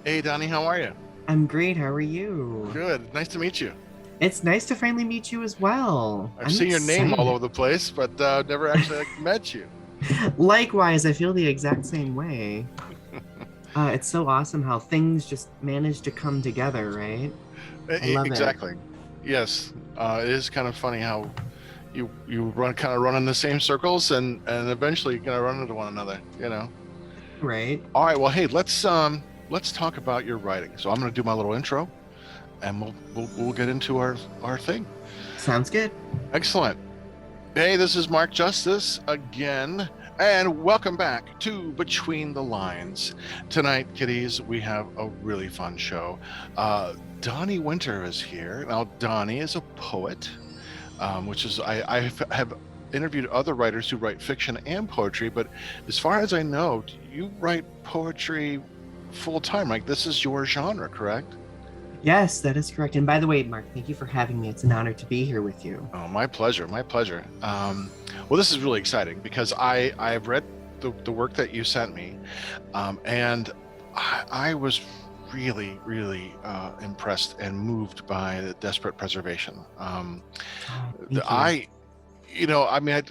Hey Donny, how are you? I'm great. How are you? Good. Nice to meet you. It's nice to finally meet you as well. I've I'm seen your name all over excited. the place, but never actually met you. Likewise, I feel the exact same way. It's so awesome how things just manage to come together, right? I love it. Exactly. Yes. It is kind of funny how you run kind of run in the same circles and eventually you're gonna run into one another, you know. Right? All right, well, hey, let's talk about your writing. So I'm gonna do my little intro and we'll get into our thing. Sounds good. Excellent. Hey, this is Mark Justice again, and welcome back to Between the Lines. Tonight, kiddies, we have a really fun show. Donny Winter is here. Now, Donny is a poet, which is, I have interviewed other writers who write fiction and poetry, but as far as I know, you write poetry full time. Like, this is your genre, correct? Yes, that is correct. And by the way, Mark, thank you for having me. It's an honor to be here with you. Oh, my pleasure, my pleasure. Well, this is really exciting because I've read the work that you sent me, and I was really impressed and moved by the desperate preservation. Oh, The, thank you. I, I mean,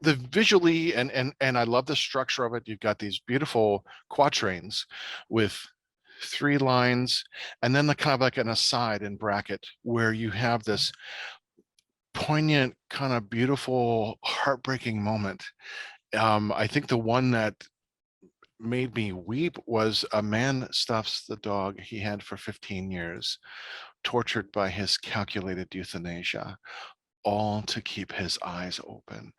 the visually and I love the structure of it. You've got these beautiful quatrains with three lines, and then the kind of like an aside in bracket where you have this poignant, kind of beautiful, heartbreaking moment. I think the one that made me weep was a man stuffs the dog he had for 15 years, tortured by his calculated euthanasia, all to keep his eyes open.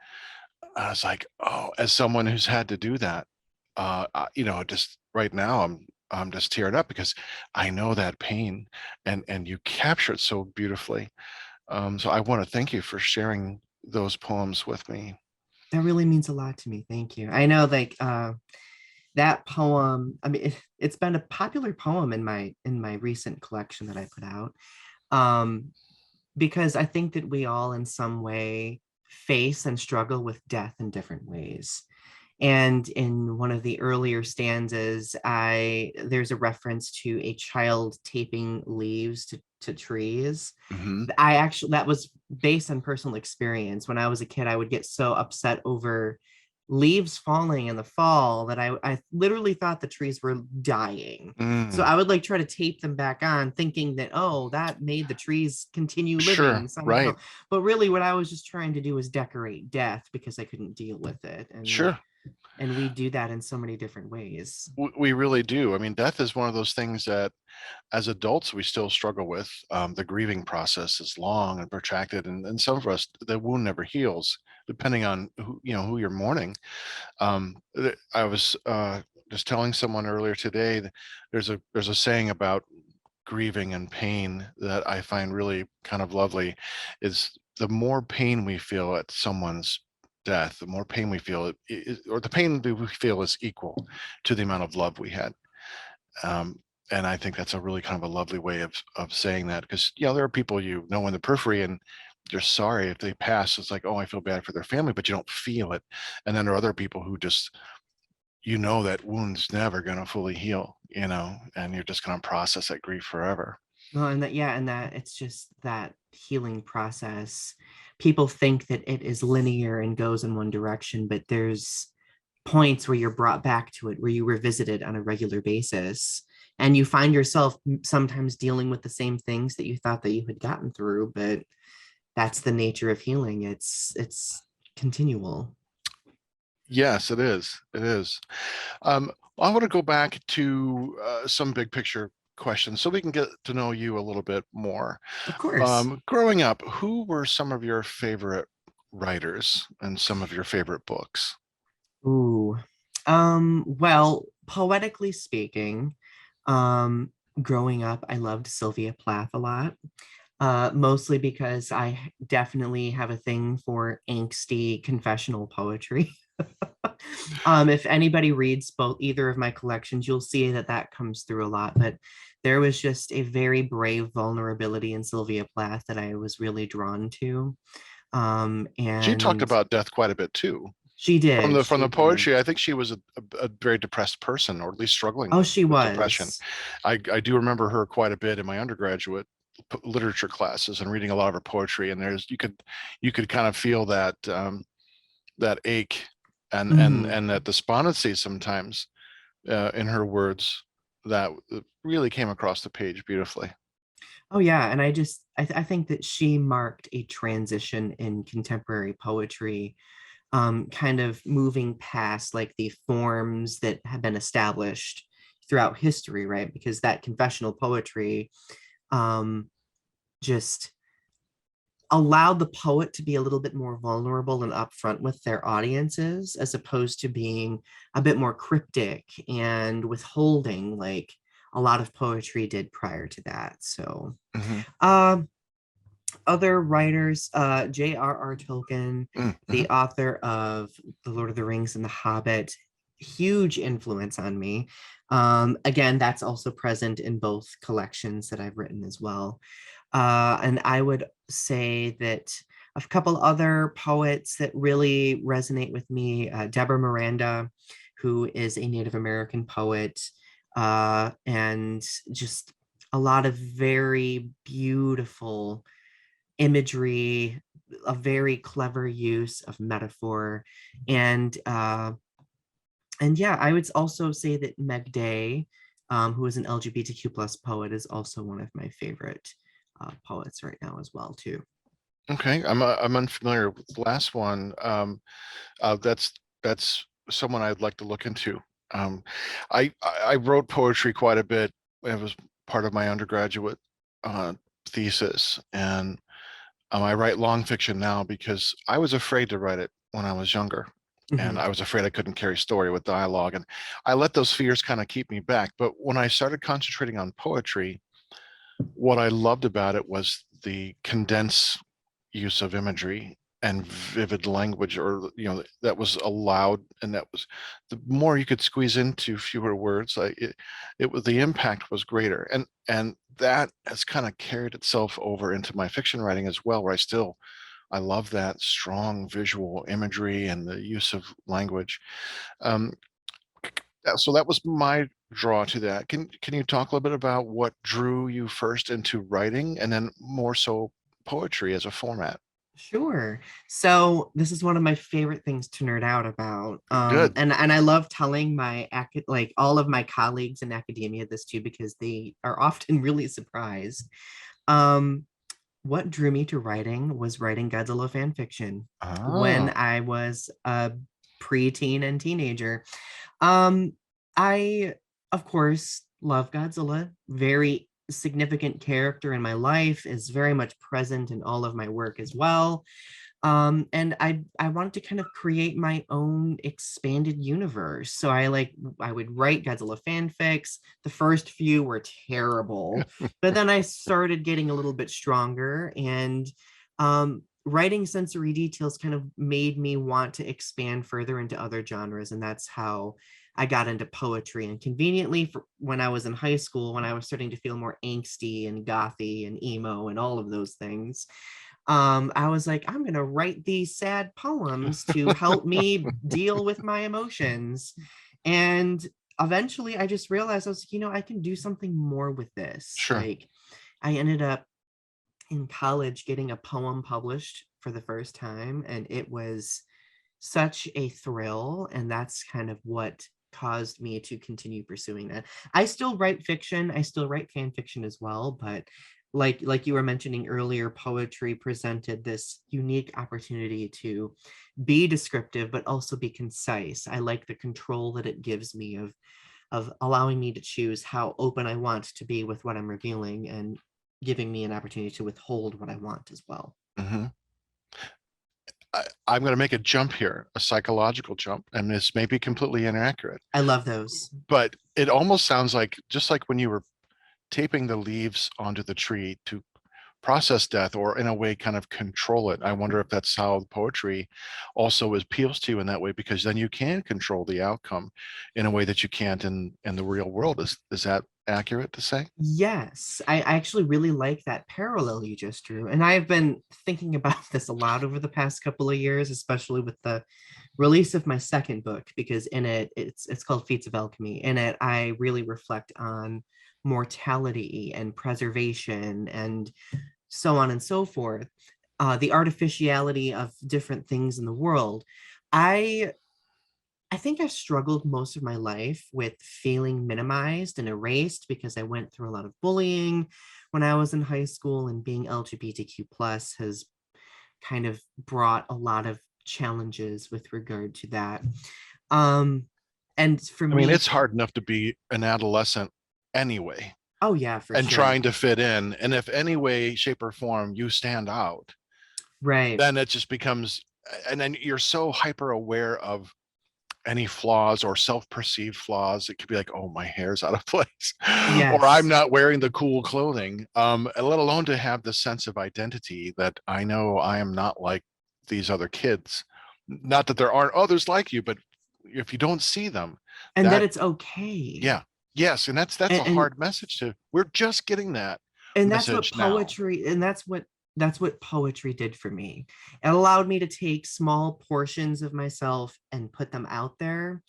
I was like, oh, as someone who's had to do that, just right now, I'm just tearing up because I know that pain, and you capture it so beautifully. So I want to thank you for sharing those poems with me. That really means a lot to me. Thank you. I know, that poem. I mean, it's been a popular poem in my recent collection that I put out. Um, because I think that we all, in some way, face and struggle with death in different ways. And in one of the earlier stanzas, I there's a reference to a child taping leaves to trees. Hmm. I actually that was based on personal experience. When I was a kid, I would get so upset over leaves falling in the fall that I literally thought the trees were dying. So Mm, I would like try to tape them back on, thinking that, oh, that made the trees continue sure, living somehow. right, But really, what I was just trying to do was decorate death because I couldn't deal with it. sure. And we do that in so many different ways. We really do. I mean, death is one of those things that as adults we still struggle with. The grieving process is long and protracted, and some of us the wound never heals, depending on who you're mourning. I was just telling someone earlier today that there's a saying about grieving and pain that I find really kind of lovely. Is the more pain we feel at someone's death, the more pain we feel, or the pain we feel is equal to the amount of love we had. Um, and I think that's a really kind of a lovely way of saying that, because there are people in the periphery and you're sorry if they pass. It's like, oh, I feel bad for their family, but you don't feel it. And then there are other people who just that wound's never going to fully heal, and you're just going to process that grief forever. Well, and that, yeah, and that it's just that healing process. People think that it is linear and goes in one direction, but there's points where you're brought back to it, where you revisit it on a regular basis. And you find yourself sometimes dealing with the same things that you thought that you had gotten through, but that's the nature of healing. It's continual. Yes, it is. It is. Um, I want to go back to some big picture questions so we can get to know you a little bit more. Of course. Growing up, who were some of your favorite writers and some of your favorite books? Ooh. Well, poetically speaking, growing up, I loved Sylvia Plath a lot. Mostly because I definitely have a thing for angsty confessional poetry. If anybody reads both either of my collections, you'll see that that comes through a lot. But there was just a very brave vulnerability in Sylvia Plath that I was really drawn to. She talked And about death quite a bit too. She did. From She the did. poetry, I think she was a very depressed person, or at least struggling Oh, she with depression. was. I do remember her quite a bit in my undergraduate literature classes and reading a lot of her poetry. And there's you could kind of feel that that ache Hmm. and that despondency sometimes in her words that really came across the page beautifully. Oh yeah, and I think that she marked a transition in contemporary poetry, kind of moving past like the forms that have been established throughout history, right? Because that confessional poetry um, just allowed the poet to be a little bit more vulnerable and upfront with their audiences, as opposed to being a bit more cryptic and withholding, like a lot of poetry did prior to that. So, Hmm. um, other writers, J.R.R. Tolkien, Hmm. the author of The Lord of the Rings and The Hobbit, huge influence on me. Again, that's also present in both collections that I've written as well. And I would say that a couple other poets that really resonate with me, Deborah Miranda, who is a Native American poet, and just a lot of very beautiful imagery, a very clever use of metaphor, and yeah, I would also say that Meg Day, who is an LGBTQ plus poet, is also one of my favorite poets right now as well too. Okay, I'm unfamiliar with the last one. That's someone I'd like to look into. Um, I wrote poetry quite a bit. It was part of my undergraduate uh, thesis, and I write long fiction now because I was afraid to write it when I was younger, and Mhm. I was afraid I couldn't carry story with dialogue, and I let those fears kind of keep me back. But when I started concentrating on poetry, what I loved about it was the condensed use of imagery and vivid language, or that was allowed, and that was the more you could squeeze into fewer words, like it was, the impact was greater, and that has kind of carried itself over into my fiction writing as well, where I love that strong visual imagery and the use of language. um, so that was my draw to that. Can you talk a little bit about what drew you first into writing, and then more so poetry as a format? Sure. So this is one of my favorite things to nerd out about. Good. And I love telling like all of my colleagues in academia this too, because they are often really surprised. Um, what drew me to writing was writing Godzilla fan fiction when Ah. I was a preteen and teenager. Um, I, of course, love Godzilla. Very significant character in my life, is very much present in all of my work as well. And I wanted to kind of create my own expanded universe. So I would write Godzilla fanfics. The first few were terrible, but then I started getting a little bit stronger, and writing sensory details kind of made me want to expand further into other genres, and that's how I got into poetry. And conveniently, for when I was in high school, when I was starting to feel more angsty and gothy and emo and all of those things, I was like, I'm gonna write these sad poems to help me deal with my emotions. And eventually I just realized, I was like, I can do something more with this. Sure. Like, I ended up in college getting a poem published for the first time, and it was such a thrill. And that's kind of what caused me to continue pursuing that. I still write fiction, I still write fan fiction as well, but like you were mentioning earlier, poetry presented this unique opportunity to be descriptive but also be concise. I like the control that it gives me of allowing me to choose how open I want to be with what I'm revealing, and giving me an opportunity to withhold what I want as well. Hmm. I'm going to make a jump here, a psychological jump, and this may be completely inaccurate, I love those. but it almost sounds like just like when you were taping the leaves onto the tree to process death, or in a way kind of control it. I wonder if that's how the poetry also appeals to you in that way, because then you can control the outcome in a way that you can't in the real world. Is that accurate to say? Yes, I actually really like that parallel you just drew. And I've been thinking about this a lot over the past couple of years, especially with the release of my second book, because in it, it's called Feats of Alchemy. In it, I really reflect on mortality and preservation and so on and so forth, the artificiality of different things in the world. I I think I struggled most of my life with feeling minimized and erased because I went through a lot of bullying when I was in high school, and being LGBTQ plus has kind of brought a lot of challenges with regard to that. Um, and for I mean, me, it's hard enough to be an adolescent anyway oh yeah, for and sure. trying to fit in. And if any way, shape, or form you stand out, Right. then it just becomes, and then you're so hyper aware of any flaws or self-perceived flaws. It could be like, oh, my hair's out of place, or I'm Yes. not wearing the cool clothing, and let alone to have the sense of identity that I know I am not like these other kids. Not that there aren't others like you, but if you don't see them, And that that, it's okay. yeah, yes, and that's a And hard message to. We're just getting that that's what message now. poetry, and that's what poetry did for me. It allowed me to take small portions of myself and put them out there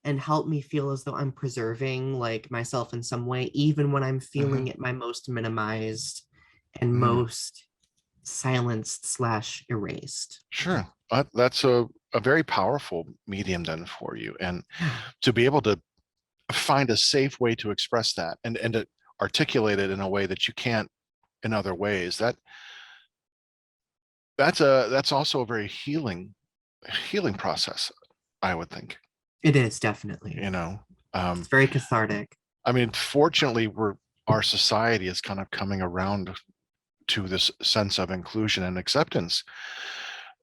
and help me feel as though I'm preserving like myself in some way, even when I'm Hmm. feeling at my most minimized and Mm, most silenced slash erased. sure, that's a very powerful medium then for you, and Yeah, to be able to find a safe way to express that and to articulate it in a way that you can't in other ways, that's also a very healing process, I would think. it is definitely. You know, It's um, very cathartic. I mean, fortunately, our society is kind of coming around to this sense of inclusion and acceptance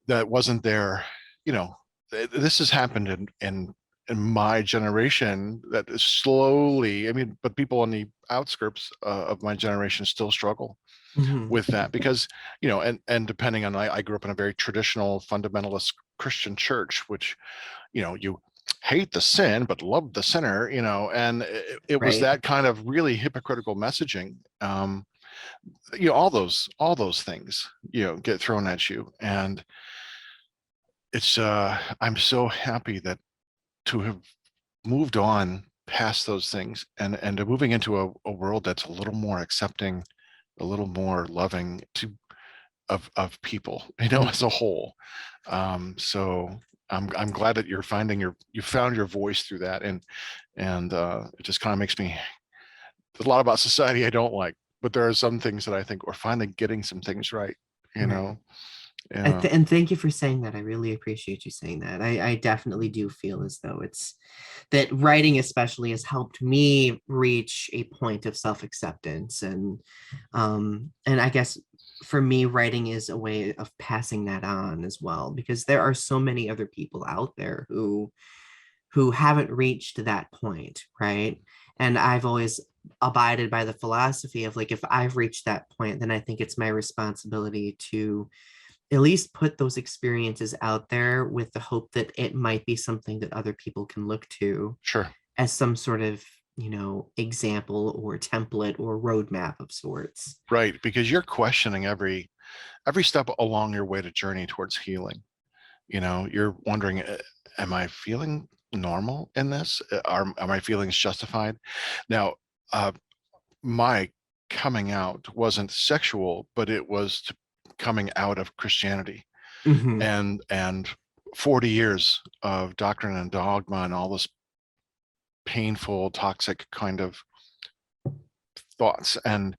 that wasn't there. You know, this has happened in my generation, that is slowly. I mean, but people on the outskirts of my generation still struggle Mhm. with that because, and depending on, I grew up in a very traditional fundamentalist Christian church, which, you hate the sin but love the sinner, and it was Right. that kind of really hypocritical messaging. All those things, get thrown at you, and it's I'm so happy that to have moved on past those things, and to moving into a world that's a little more accepting, a little more loving of people, Mhm. as a whole. So I'm glad that you found your voice through that, and it just kind of makes me, there's a lot about society I don't like, but there are some things that I think we're finally getting some things right. You Right. know, yeah, And thank you for saying that. I really appreciate you saying that. I definitely do feel as though it's that writing especially has helped me reach a point of self-acceptance, and I guess for me writing is a way of passing that on as well, because there are so many other people out there who haven't reached that point, right? And I've always abided by the philosophy of like, if I've reached that point, then I think it's my responsibility to at least put those experiences out there with the hope that it might be something that other people can look to sure. as some sort of, example or template or roadmap of sorts. Right, because you're questioning every step along your way to journey towards healing. You're wondering, am I feeling normal in this? Are my feelings justified? Now, uh, my coming out wasn't sexual, but it was coming out of Christianity, Hmm. and 40 years of doctrine and dogma and all this painful, toxic kind of thoughts. And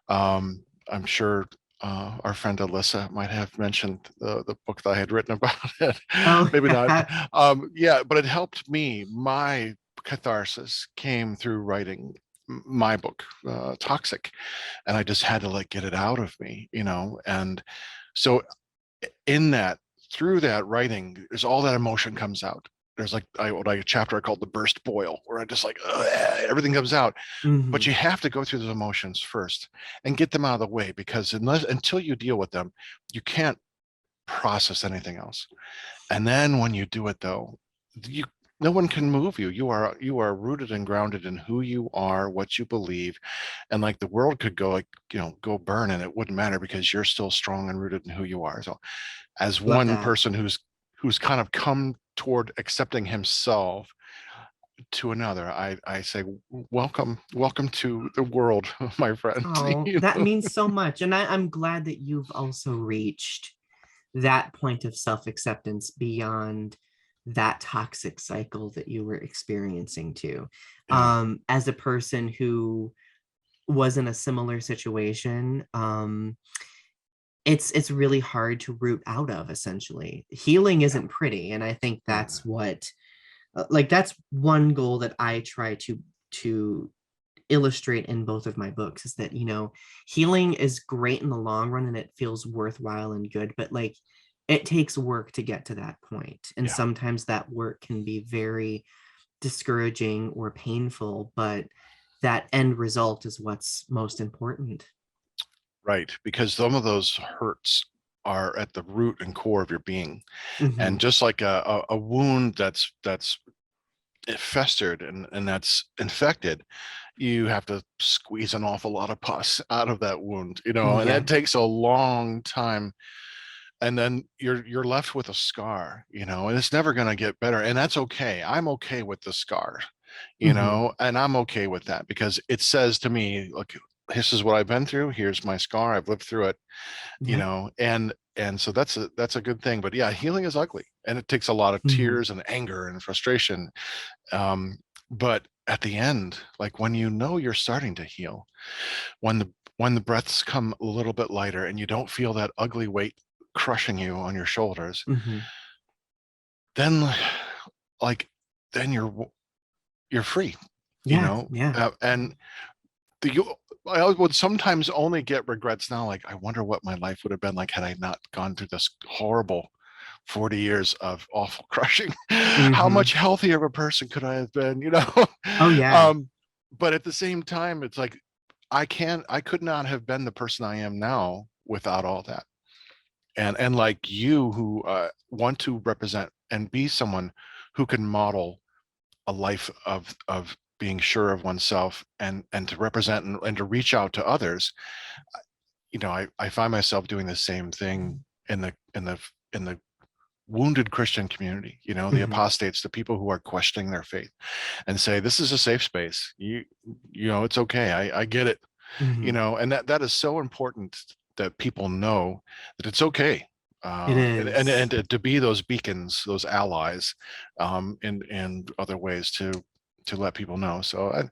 I'm sure our friend Alyssa might have mentioned the book that I had written about it. Oh, Maybe not. yeah. Yeah, but it helped me. My catharsis came through writing my book, Toxic, and I just had to like get it out of me, And so in that, through that writing, there's all that emotion comes out. There's like a chapter I called the burst boil, where I just like, ugh, everything comes out. But Hmm. you have to go through those emotions first and get them out of the way, because until you deal with them, you can't process anything else. And then when you do it, though, you no one can move you. You are rooted and grounded in who you are, what you believe, and like the world could go like go burn and it wouldn't matter because you're still strong and rooted in who you are. So as Love one that. person who's kind of come toward accepting himself to another, I say welcome to the world, my friend. Oh, that means so much. And I'm glad that you've also reached that point of self-acceptance beyond that toxic cycle that you were experiencing too. Yeah, As a person who was in a similar situation, it's really hard to root out of. Essentially, healing yeah, isn't pretty, and I think no, that's what like that's one goal that I try to illustrate in both of my books, is that healing is great in the long run and it feels worthwhile and good, but like it takes work to get to that point, and yeah. sometimes that work can be very discouraging or painful, but that end result is what's most important. Right, because some of those hurts are at the root and core of your being. And Hmm. just like a wound that's festered and that's infected, you have to squeeze an awful lot of pus out of that wound, and that Yeah. takes a long time. And then you're left with a scar, and it's never going to get better. And that's okay. I'm okay with the scar, Hmm. and I'm okay with that because it says to me, look, this is what I've been through. Here's my scar. I've lived through it, Yeah. and so that's a good thing. But yeah, healing is ugly and it takes a lot of Hmm. tears and anger and frustration. um, but at the end, like when you're starting to heal, when the breaths come a little bit lighter and you don't feel that ugly weight crushing you on your shoulders, Hmm. then like then you're free, Yeah. Yeah. and you I would sometimes only get regrets now, like I wonder what my life would have been like had I not gone through this horrible 40 years of awful crushing. How Hmm. much healthier of a person could I have been, Oh yeah. um but at the same time, it's like I could not have been the person I am now without all that. And like you, who want to represent and be someone who can model a life of being sure of oneself and to represent and to reach out to others. I find myself doing the same thing in the wounded Christian community, the Hmm. apostates, the people who are questioning their faith, and say, this is a safe space. It's okay. I get it. Hmm. And that is so important, that people know that it's okay. It And is. to be those beacons, those allies, in other ways to let people know. So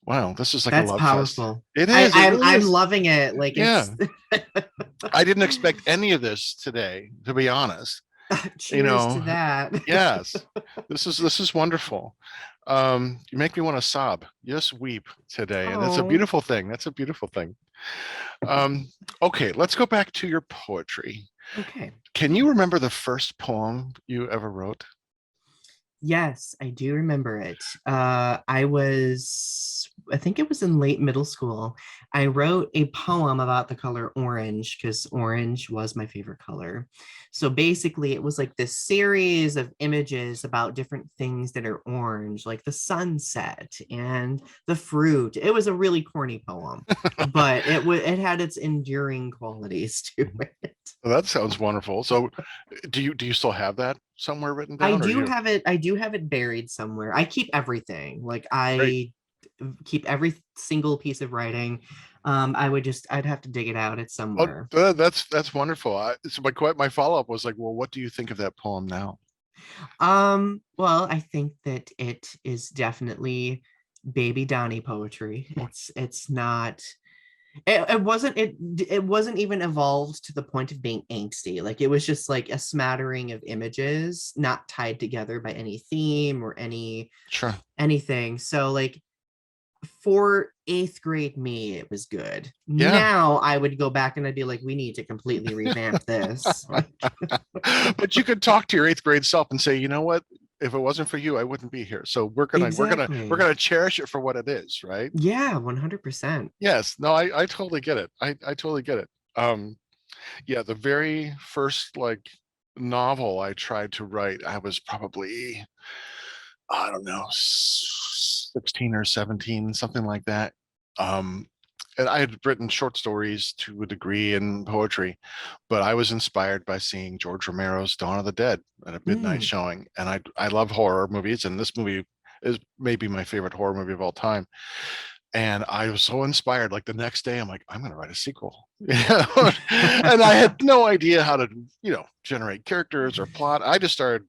wow, this is like a That's love fest. powerful. It I, is. It I'm really I'm is. loving it. Like Yeah. it's I didn't expect any of this today, to be honest. You cheers to know, that. yes, this is wonderful. You make me want to sob, just weep today, and that's a Oh, beautiful thing. That's a beautiful thing. Um, okay, let's go back to your poetry. okay. Can you remember the first poem you ever wrote? Yes, I do remember it. I think it was in late middle school. I wrote a poem about the color orange because orange was my favorite color. So basically, it was like this series of images about different things that are orange, like the sunset and the fruit. It was a really corny poem, but it had its enduring qualities to it. Well, that sounds wonderful. So, do you still have that somewhere written I down, or do you? have it. I do have it buried somewhere. I keep everything. Like Great. I keep every single piece of writing. I'd have to dig it out. It's Oh, somewhere. that's wonderful. So my follow up was like, well, what do you think of that poem now? Well, I think that it is definitely baby Donny poetry. It's not it wasn't even evolved to the point of being angsty. Like it was just like a smattering of images not tied together by any theme or Sure. anything. So like for eighth grade me, it was good. Yeah. Now I would go back and I'd be like, we need to completely revamp this. Like, But you could talk to your eighth grade self and say, you know what? If it wasn't for you, I wouldn't be here. So we're exactly. gonna cherish it for what it is, right? Yeah, 100%. Yes. No, I totally get it. I totally get it. Yeah, the very first like novel I tried to write, I was probably I don't know, 16 or 17, something like that. Um, and I had written short stories to a degree in poetry, but I was inspired by seeing George Romero's Dawn of the Dead at a midnight Mm. showing. And I love horror movies, and this movie is maybe my favorite horror movie of all time. And I was so inspired. Like the next day, I'm like, I'm going to write a sequel. And I had no idea how to, generate characters or plot. I just started,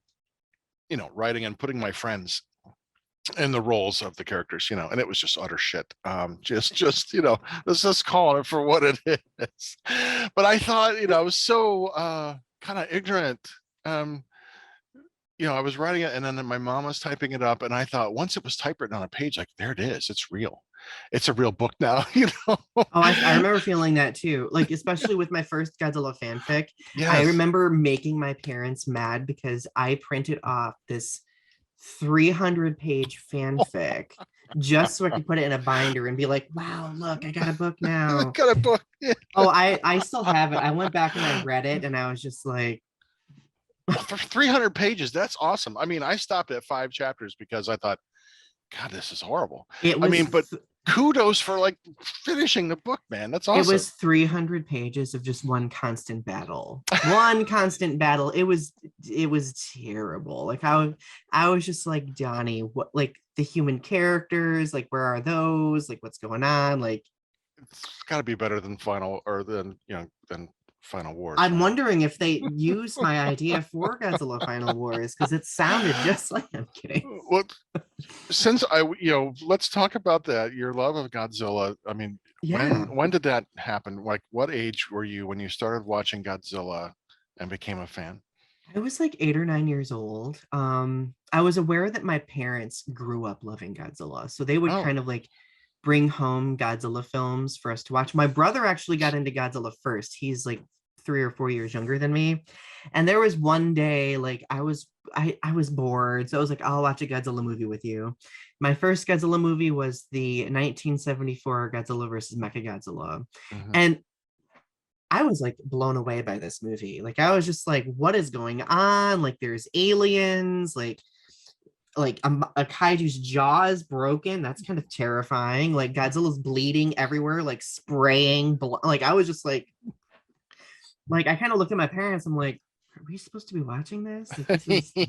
writing and putting my friends in the roles of the characters, and it was just utter shit. Just, let's just call it for what it is. But I thought, I was so kind of ignorant. Um, I was writing it and then my mom was typing it up, and I thought once it was typewritten on a page, like there it is, it's real. It's a real book now, Oh, I remember feeling that too. Like, especially with my first Godzilla fanfic, I Yes. remember making my parents mad because I printed off this 300-page fanfic just so I could put it in a binder and be like, wow, look, I got a book now. Got a book. Yeah. Oh, I still have it. I went back and I read it and I was just like, Well, for 300 pages, that's awesome. I mean, I stopped at 5 chapters because I thought, God, this is horrible. it I was mean, but kudos for like finishing the book, man. That's it awesome. was 300 pages of just one constant battle. One constant battle. It was terrible. Like I was just like, Donny, what, like the human characters, like where are those? Like what's going on? Like It's got to be better than Final or than Final Wars, I'm right? wondering if they used my idea for Godzilla Final Wars because it sounded just like, I'm kidding. Well, since let's talk about that. Your love of Godzilla. I mean, Yeah. when did that happen? Like, what age were you when you started watching Godzilla and became a fan? I was like 8 or 9 years old. I was aware that my parents grew up loving Godzilla. So they would Oh, kind of like bring home Godzilla films for us to watch. My brother actually got into Godzilla first. He's like 3 or 4 years younger than me. And there was one day like I was bored. So I was like, I'll watch a Godzilla movie with you. My first Godzilla movie was the 1974 Godzilla versus Mechagodzilla. mhm. And I was like blown away by this movie. Like I was just like, what is going on? Like there's aliens, like a kaiju's jaw is broken. That's kind of terrifying. Like Godzilla's bleeding everywhere, like spraying blood. Like I was just like I kind of looked at my parents. I'm like, are we supposed to be watching this? Like this is,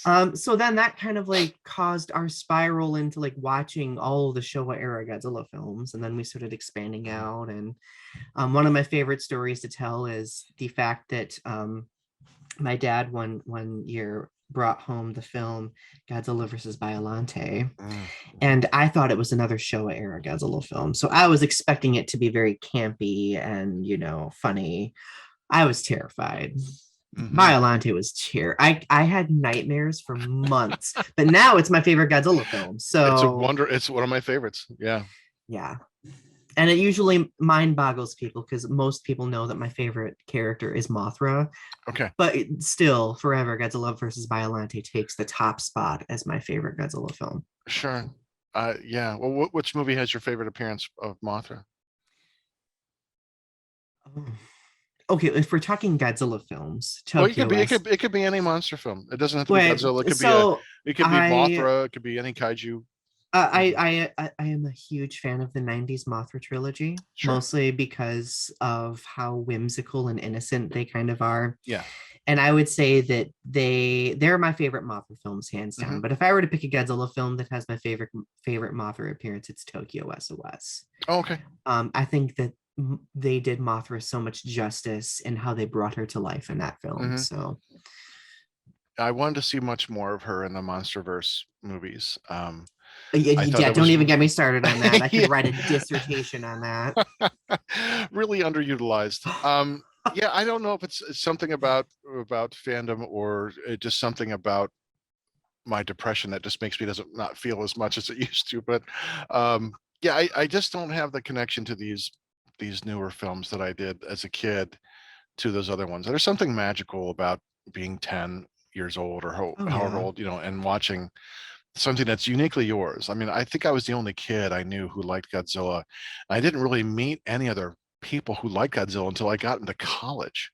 Yes. So then that kind of like caused our spiral into like watching all of the Showa era Godzilla films, and then we started expanding Mhm. out. And one of my favorite stories to tell is the fact that my dad one year brought home the film Godzilla versus Biollante, Mhm. and I thought it was another Showa era Godzilla film. So I was expecting it to be very campy and funny. I was terrified. Mhm. Biollante was I had nightmares for months, but now it's my favorite Godzilla film. It's a So wonder. It's one of my favorites. Yeah. yeah, and it usually mind boggles people because most people know that my favorite character is Mothra, Okay. but still, forever, Godzilla versus Biollante takes the top spot as my favorite Godzilla film. Sure. Yeah. Well, which movie has your favorite appearance of Mothra? Oh. Okay, if we're talking Godzilla films, Well, you could Tokyo be. It S. could be any monster film. It doesn't have to be Wait, Godzilla. It could be so It could be I Mothra. It could be any kaiju. movie. I am a huge fan of the 90s Mothra trilogy, Sure. mostly because of how whimsical and innocent they kind of are. Yeah. And I would say that they're my favorite Mothra films, hands Hmm. down. But if I were to pick a Godzilla film that has my favorite Mothra appearance, it's Tokyo SOS. Oh, okay. I think that they did Mothra so much justice in how they brought her to life in that film. Hmm. So I wanted to see much more of her in the MonsterVerse movies. yeah, I thought yeah, that don't was even get me started on that. I could yeah, write a dissertation on that. really underutilized. Yeah, I don't know if it's something about fandom or just something about my depression that just makes me doesn't not feel as much as it used to. But yeah, I just don't have the connection to these newer films that I did as a kid to those other ones. There's something magical about being 10 years old or Oh however yeah. old, and watching something that's uniquely yours. I mean, I think I was the only kid I knew who liked Godzilla. I didn't really meet any other people who liked Godzilla until I got into college.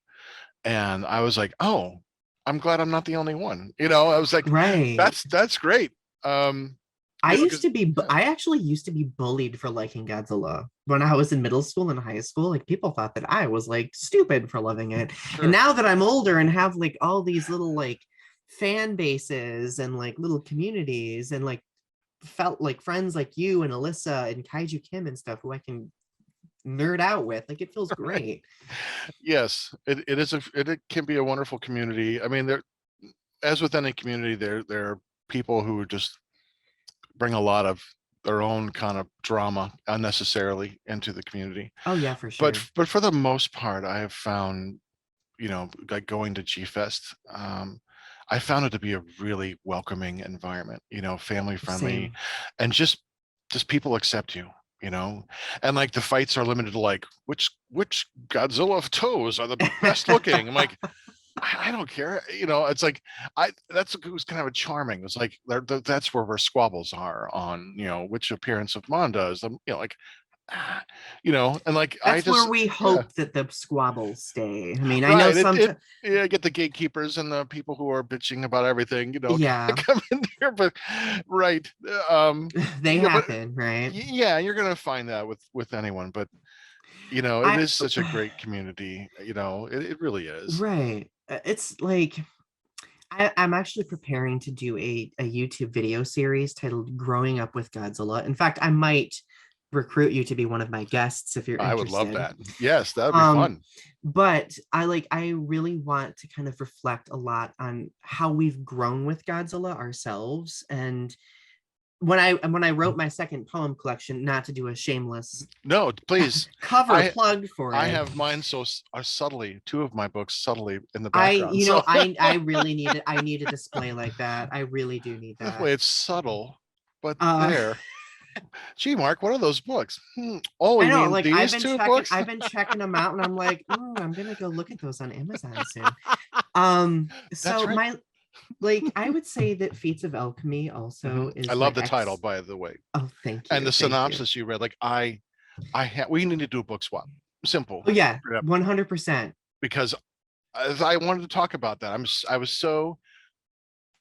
And I was like, oh, I'm glad I'm not the only one. You know, I was like, Right. that's great. Um, I you know, used because to be, yeah, I actually used to be bullied for liking Godzilla when I was in middle school and high school. Like people thought that I was like stupid for loving it. And sure, now that I'm older and have like all these little like fan bases and like little communities and like felt like friends like you and Alyssa and Kaiju Kim and stuff who I can nerd out with, like it feels right. great. Yes, it is it can be a wonderful community. I mean, there, as with any community, there are people who just bring a lot of their own kind of drama unnecessarily into the community. Oh yeah, for But sure. for the most part, I have found, you know, like going to G Fest, I found it to be a really welcoming environment, you know, family friendly, Same. and just people accept you, you know, and like the fights are limited to like which Godzilla toes are the best looking. I'm like, I don't care, you know. It's like that's it was kind of a charming. It's like that's where squabbles are on, you know, which appearance of Manda is the, you know, like ah, you know, and like I That's where just we yeah. hope that the squabbles stay. I mean, I know Right. It sometimes, yeah, get the gatekeepers and the people who are bitching about everything, you know, yeah, come in here. But right. they Yeah, but happen, right? yeah, you're gonna find that with anyone. But you know, it I is such a great community. You know, it really is. right. It's like I'm actually preparing to do a YouTube video series titled Growing Up with Godzilla. In fact, I might recruit you to be one of my guests if you're I would love interested. that. Yes, that would be Um, fun. but I really want to kind of reflect a lot on how we've grown with Godzilla ourselves. And when I wrote my second poem collection, not to do a shameless No, please. cover I plug for I it, have mine so subtly, two of my books subtly in the I background. you So know I really need it. I need a display like that. I really do need that that. way it's subtle, but Uh, there. Gee, Mark, what are those books? Oh, I you know, mean like these two books? I've been checking them out, and I'm like, I'm gonna go look at those on Amazon soon. That's So right. my like I would say that Feats of Alchemy Hmm. also I is my love the title, ex. by the way, Oh, thank and you, the thank you. synopsis you read. Like we need to do a book swap. Simple, Oh yeah, yep. 100%. Because as I wanted to talk about that, I was so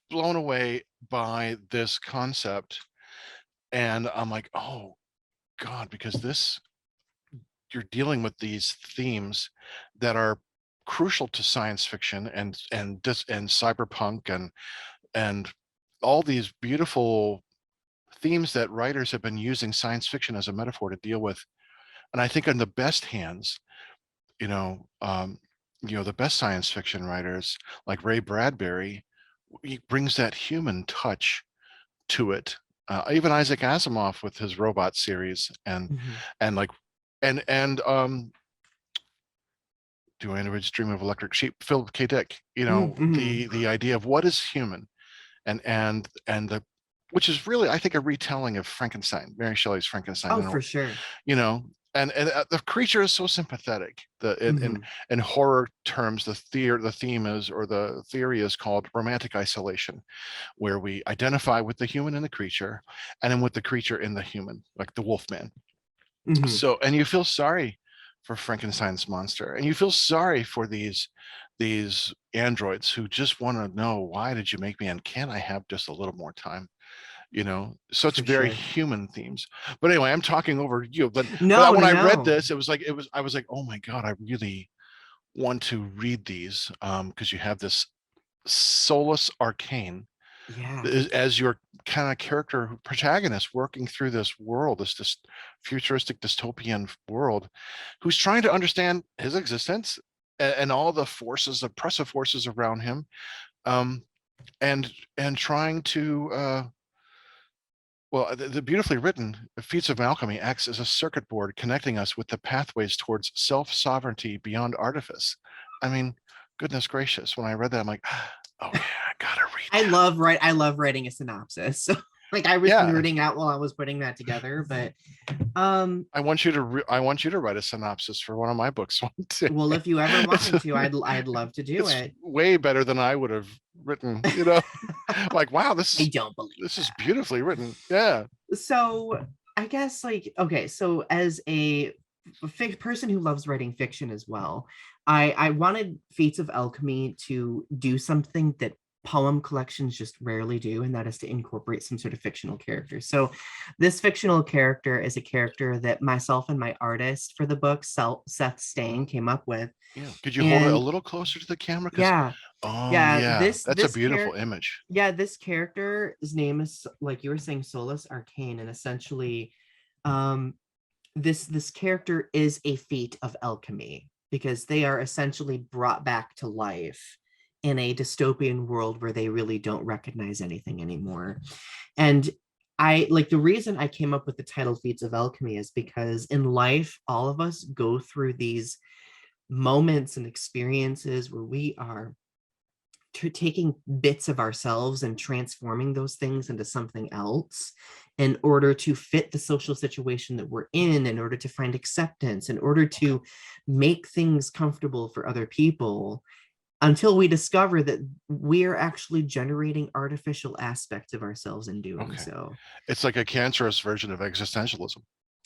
blown away by this concept, and I'm like, oh God, because this you're dealing with these themes that are crucial to science fiction and cyberpunk and all these beautiful themes that writers have been using science fiction as a metaphor to deal with. And I think in the best hands, you know, the best science fiction writers like Ray Bradbury, he brings that human touch to it. Even Isaac Asimov with his robot series Mhm. and like and do androids dream of electric sheep? Philip K. Dick. You know, Mhm. the idea of what is human and the which is really, I think, a retelling of Frankenstein, Mary Shelley's Frankenstein. Oh, And for sure. you know, and the creature is so sympathetic. Mhm. In horror terms, the theme is, or the theory is called romantic isolation, where we identify with the human in the creature, and then with the creature in the human, like the Wolfman. Mhm. So, and you feel sorry for Frankenstein's monster, and you feel sorry for these androids who just want to know, why did you make me, and can I have just a little more time? You know, such For very sure. human themes. But anyway, I'm talking over you. But No, when no, I read no. this, I was like, oh my God, I really want to read these, because you have this Solus Arcane Yeah, as your kind of character protagonist working through this world, this futuristic dystopian world, who's trying to understand his existence and all the forces, oppressive forces around him, um, and trying to the beautifully written Feats of Alchemy acts as a circuit board connecting us with the pathways towards self-sovereignty beyond artifice. I mean, goodness gracious, when I read that, I'm like, oh yeah, I gotta read that. I love writing a synopsis. So like I was Yeah, nerding out while I was putting that together, but I want you to write a synopsis for one of my books one day. well, if you ever want It's me to, I'd love to do it's it. way better than I would have written, you know. Like, wow, I don't believe this is that. beautifully written. Yeah. So I guess like okay, so as a person who loves writing fiction as well. I wanted Feats of Alchemy to do something that poem collections just rarely do, and that is to incorporate some sort of fictional character. So this fictional character is a character that myself and my artist for the book, Seth Stang, came up with. Yeah. Could you hold it a And little closer to the camera? Because, yeah, oh yeah, yeah, that's a beautiful image. this character's name is, like you were saying, Solus Arcane, and essentially um this character is a feat of alchemy because they are essentially brought back to life in a dystopian world where they really don't recognize anything anymore. And I like, the reason I came up with the title Feats of Alchemy is because in life all of us go through these moments and experiences where we are taking bits of ourselves and transforming those things into something else in order to fit the social situation that we're in order to find acceptance, in order to make things comfortable for other people, until we discover that we're actually generating artificial aspects of ourselves in doing Okay. so. It's like a cancerous version of existentialism.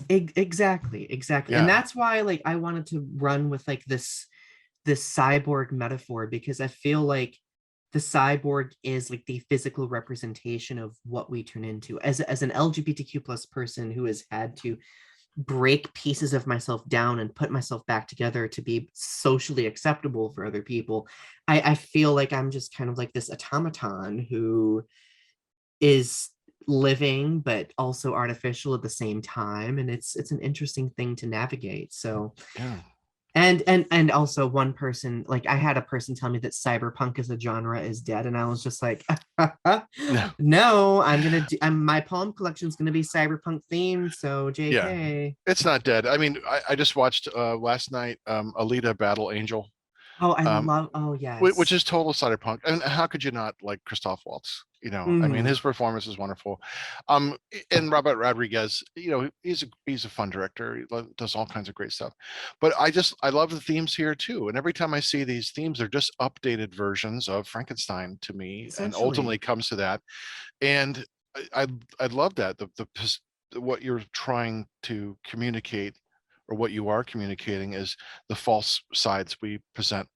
Exactly. And Yeah. that's why, like, I wanted to run with like this cyborg metaphor, because I feel like the cyborg is like the physical representation of what we turn into. As an LGBTQ plus person who has had to break pieces of myself down and put myself back together to be socially acceptable for other people, I feel like I'm just kind of like this automaton who is living but also artificial at the same time, and it's an interesting thing to navigate. So Yeah. and also, one person, like, I had a person tell me that cyberpunk as a genre is dead, and I was just like, No. no, my poem collection is gonna be cyberpunk themed, so Yeah. JK. It's not dead. I mean, I just watched last night Alita Battle Angel, Oh, I um, love, oh which yes. is total cyberpunk. And how could you not like Christoph Waltz? I mean, Mhm. his performance is wonderful. Um, and Robert Rodriguez, he's a fun director. He does all kinds of great stuff. But I love the themes here too. And every time I see these themes, they're just updated versions of Frankenstein to me, and ultimately Essentially. comes to that. And I love that what you're trying to communicate, or what you are communicating, is the false sides we present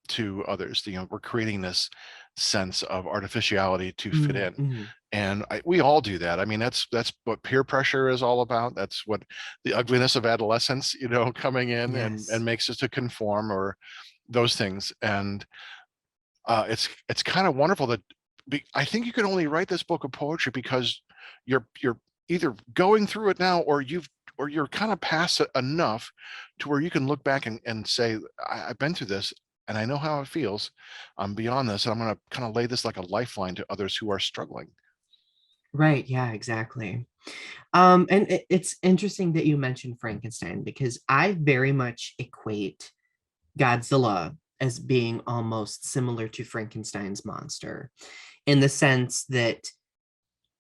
to others. We're creating this sense of artificiality to fit in, Mhm. and we all do that. I mean, that's what peer pressure is all about. That's what the ugliness of adolescence, coming in and Yes. makes us to conform, or those things. And it's kind of wonderful that I think you can only write this book of poetry because you're either going through it now, or you're kind of past it enough to where you can look back and say, I've been through this and I know how it feels. I'm beyond this, and I'm going to kind of lay this like a lifeline to others who are struggling. Right, yeah, exactly. And it's interesting that you mentioned Frankenstein, because I very much equate Godzilla as being almost similar to Frankenstein's monster, in the sense that,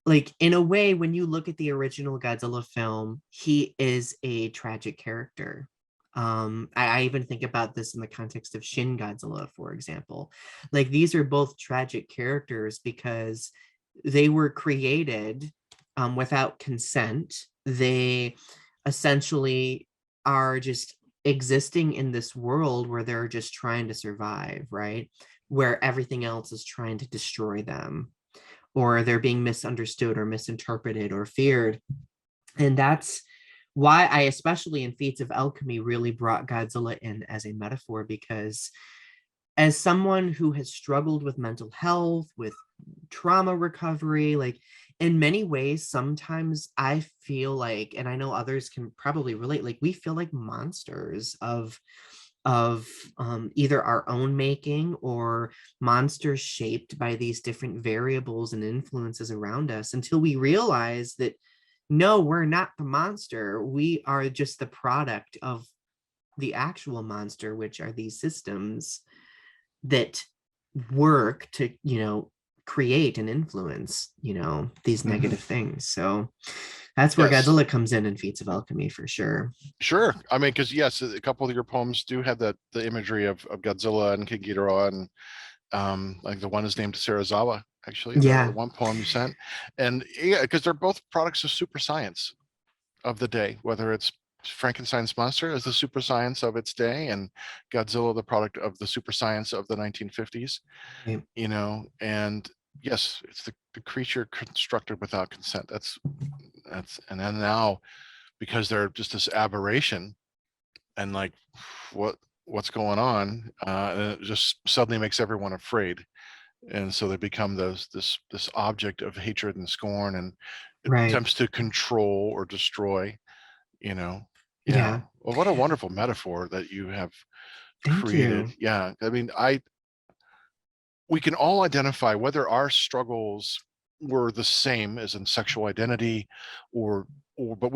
like, in a way, when you look at the original Godzilla film, he is a tragic character. I even think about this in the context of Shin Godzilla, for example. Like, these are both tragic characters because they were created without consent. They essentially are just existing in this world where they're just trying to survive, right? Where everything else is trying to destroy them, or they're being misunderstood or misinterpreted or feared. And that's why I, especially in Feats of Alchemy, really brought Godzilla in as a metaphor, because as someone who has struggled with mental health, with trauma recovery, like, in many ways, sometimes I feel like, and I know others can probably relate, like, we feel like monsters of either our own making, or monsters shaped by these different variables and influences around us, until we realize that no, we're not the monster. We are just the product of the actual monster, which are these systems that work to, create and influence, these Hmm. negative things. So that's where Yes. Godzilla comes in Feats of Alchemy for sure. Sure. I mean, because yes, a couple of your poems do have the imagery of Godzilla and King Ghidorah, and like the one is named Sarahzawa, actually, the Yeah. one poem you sent. And yeah, because they're both products of super science of the day, whether it's Frankenstein's monster as the super science of its day, and Godzilla the product of the super science of the 1950s. Right. And yes, it's the creature constructed without consent. And then now, because they're just this aberration, and like what what's going on, and it just suddenly makes everyone afraid, and so they become this object of hatred and scorn, and Right. attempts to control or destroy. you know yeah, Yeah. well, what a wonderful metaphor that you have Thank created. you. Yeah, I mean, we can all identify whether our struggles were the same as in sexual identity, or but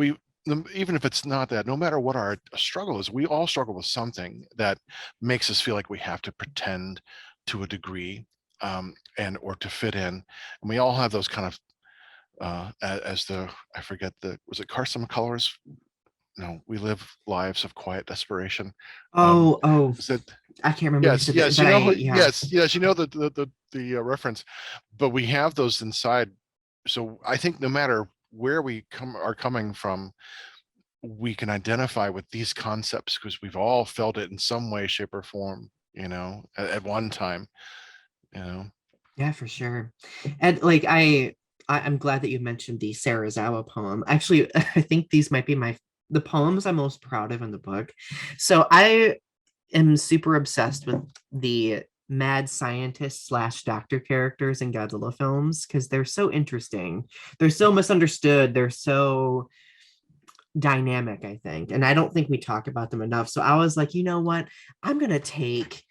even if it's not that, no matter what our struggle is, we all struggle with something that makes us feel like we have to pretend to a degree, and or to fit in. And we all have those kind of, as the, I forget, the, was it Carson McCullers? No, we live lives of quiet desperation. um Oh, is that, I can't remember who yes, said that, yes, but yeah. yes, the reference, but we have those inside. So I think no matter where we are coming from, we can identify with these concepts because we've all felt it in some way, shape, or form, at one time, you know. Yeah, for sure. And like I'm glad that you mentioned the Sarahzawa poem. Actually, I think these might be the poems I'm most proud of in the book. So I am super obsessed with the mad scientist slash doctor characters in Godzilla films because they're so interesting. They're so misunderstood. They're so dynamic, I think. And I don't think we talk about them enough. So I was like, you know what? I'm going to take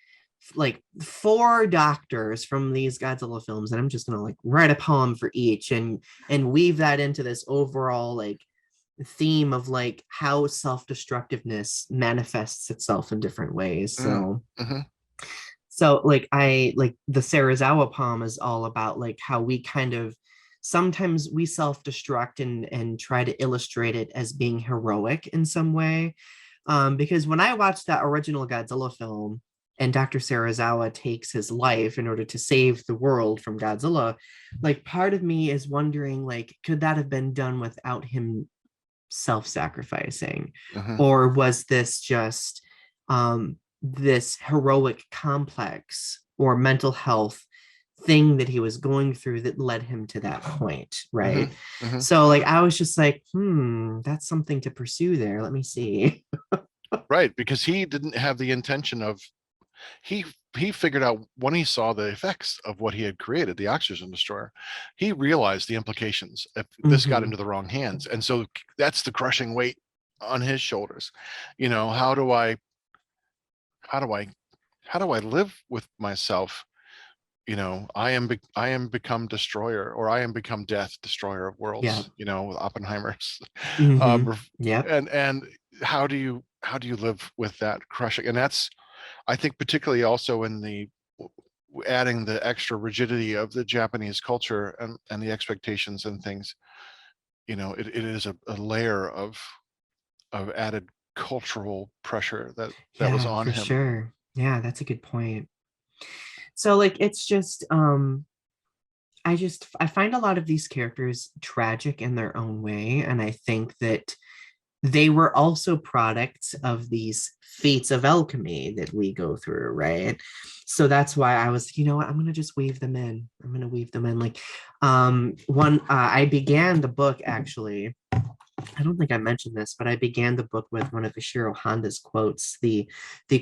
like 4 doctors from these Godzilla films and I'm just going to like write a poem for each and weave that into this overall like theme of like how self-destructiveness manifests itself in different ways. Mm, mhm, So like I like the Sarahzawa poem is all about like how we kind of sometimes we self-destruct and try to illustrate it as being heroic in some way. Because when I watched that original Godzilla film and Dr. Sarahzawa takes his life in order to save the world from Godzilla, like part of me is wondering like could that have been done without him self-sacrificing, mhm, or was this just this heroic complex or mental health thing that he was going through that led him to that point, right? mhm, mhm. So like I was just like that's something to pursue there, let me see. Right, because he didn't have the intention of, he he figured out when he saw the effects of what he had created, the oxygen destroyer. He realized the implications if this got Mm-hmm. into the wrong hands, and so that's the crushing weight on his shoulders. How do i how do i how do i live with myself? I am become destroyer, or I am become death, destroyer of Yeah. worlds, with Oppenheimer's. Mm-hmm. um Yep. and how do you live with that crushing? And that's, I think, particularly also in the adding the extra rigidity of the Japanese culture, and the expectations and things. It is a layer of added cultural pressure that was Yeah, on for him. sure. Yeah, that's a good point. So like it's just I find a lot of these characters tragic in their own way, and I think that they were also products of these feats of alchemy that we go through, right? So that's why I was, you know what, I'm gonna just weave them in. I'm gonna weave them in. Like, one, I began the book actually. I don't think I mentioned this, but I began the book with one of Ishiro Honda's quotes. The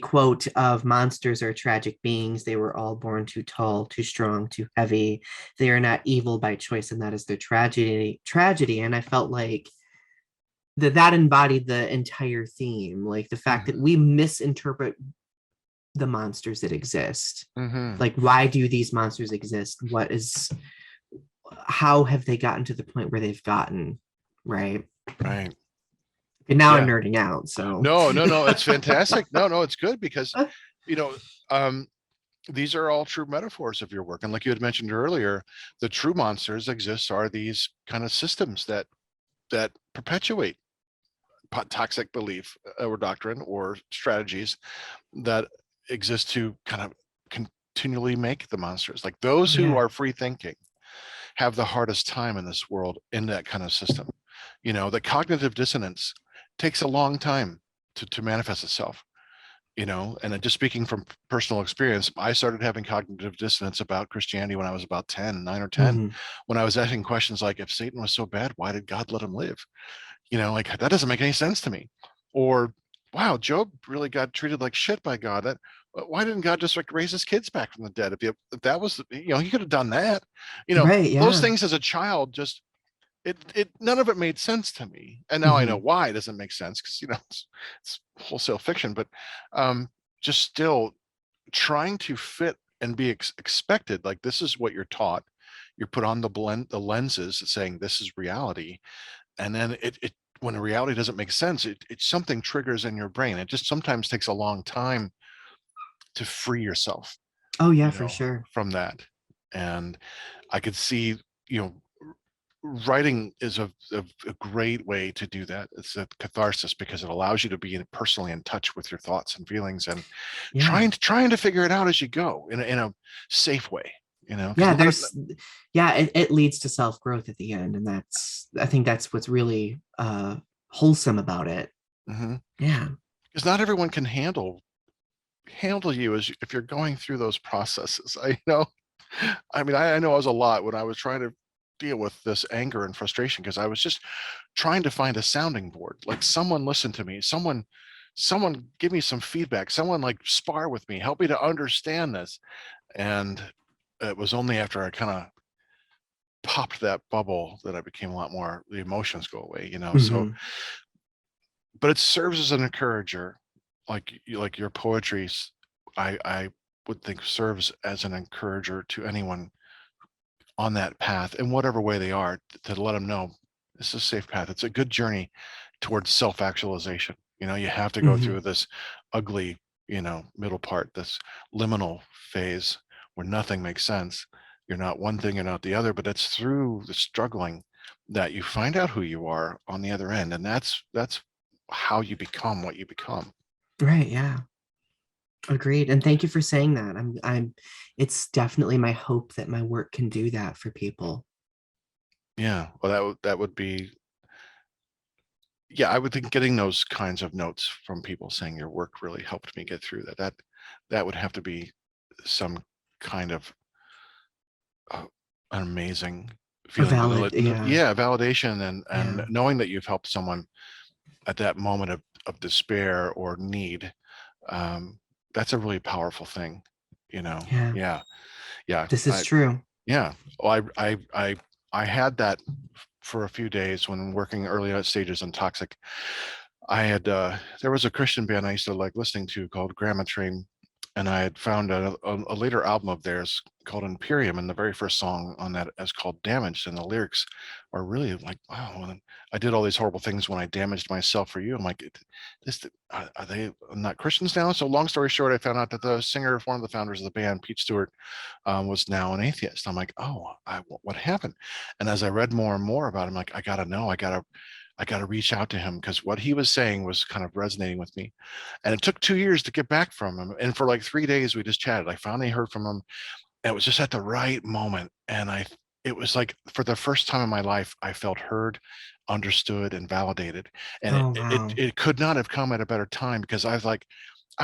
quote of monsters are tragic beings. They were all born too tall, too strong, too heavy. They are not evil by choice, and that is their tragedy. And I felt like that embodied the entire theme, like the fact that Mhm. we misinterpret the monsters that exist. Mhm. Like, why do these monsters exist? How have they gotten to the point where they've gotten, right? Right. And now I'm Yeah. nerding out, so No, no, no, it's fantastic. No, no, it's good because, you know, um, these are all true metaphors of your work. And like you had mentioned earlier, the true monsters exist are these kind of systems that perpetuate toxic belief, or doctrine, or strategies that exist to kind of continually make the monsters. Like those who yeah, are free thinking have the hardest time in this world in that kind of system. The cognitive dissonance takes a long time to manifest itself, you know. And just speaking from personal experience, I started having cognitive dissonance about Christianity when I was about 10, 9 or 10, Hmm. when I was asking questions like, if Satan was so bad, why did God let him live? You know, like that doesn't make any sense to me. Or, wow, Job really got treated like shit by God. That why didn't God just like raise his kids back from the dead? If that was, you know, he could have done that. You know, Right. those Yeah. things as a child just it none of it made sense to me. And now I know Hmm. why it doesn't make sense, because you know it's wholesale fiction. But um, just still trying to fit and be expected. Like this is what you're taught. You're put on the lenses saying this is reality, and then it when a reality doesn't make sense, it something triggers in your brain. It just sometimes takes a long time to free yourself, Oh yeah, you for know, sure. from that. And I could see, you know, writing is a great way to do that. It's a catharsis because it allows you to be personally in touch with your thoughts and feelings, and Yeah. trying to figure it out as you go in a safe way, you know, because Yeah, a lot of yeah, it leads to self-growth at the end, and I think that's what's really wholesome about it. mhm. Yeah. Because not everyone can handle you as if you're going through those processes. I know. I mean, I know I was a lot when I was trying to deal with this anger and frustration, because I was just trying to find a sounding board. Like someone listen to me, someone give me some feedback, someone like spar with me, help me to understand this. And it was only after I kind of popped that bubble that I became a lot more, the emotions go away, you know. So, Hmm. but it serves as an encourager, like like your poetry, I would think serves as an encourager to anyone on that path in whatever way they are, to let them know this is a safe path. It's a good journey towards self-actualization. You know, you have to go Hmm. through this ugly, you know, middle part, this liminal phase where nothing makes sense. You're not one thing, you're not the other, but it's through the struggling that you find out who you are on the other end. And that's how you become what you become. Right. Yeah. Agreed. And thank you for saying that. It's definitely my hope that my work can do that for people. Yeah. Well, that would be, yeah, I would think getting those kinds of notes from people saying your work really helped me get through that. That would have to be some kind of uh, an amazing A feeling. valid, yeah, Yeah, validation and yeah, knowing that you've helped someone at that moment of despair or need. Um, that's a really powerful thing, you know. yeah. Yeah, yeah, This is true. yeah. Well, I had that for a few days when working early out stages on Toxic. I had there was a Christian band I used to like listening to called Grandma Train, and I had found a later album of theirs called Imperium, and the very first song on that is called Damaged, and the lyrics are really like, wow. And I did all these horrible things when I damaged myself for you. I'm like, this are they not Christians now? So long story short, I found out that the singer, one of the founders of the band, Pete Stewart, was now an atheist. I'm like, oh, what happened? And as I read more and more about him, like, I gotta know, I gotta reach out to him, because what he was saying was kind of resonating with me. And it took 2 years to get back from him. And for like 3 days, we just chatted. I finally heard from him, and it was just at the right moment. And it was like for the first time in my life, I felt heard, understood, and validated. And Oh, wow. it could not have come at a better time, because I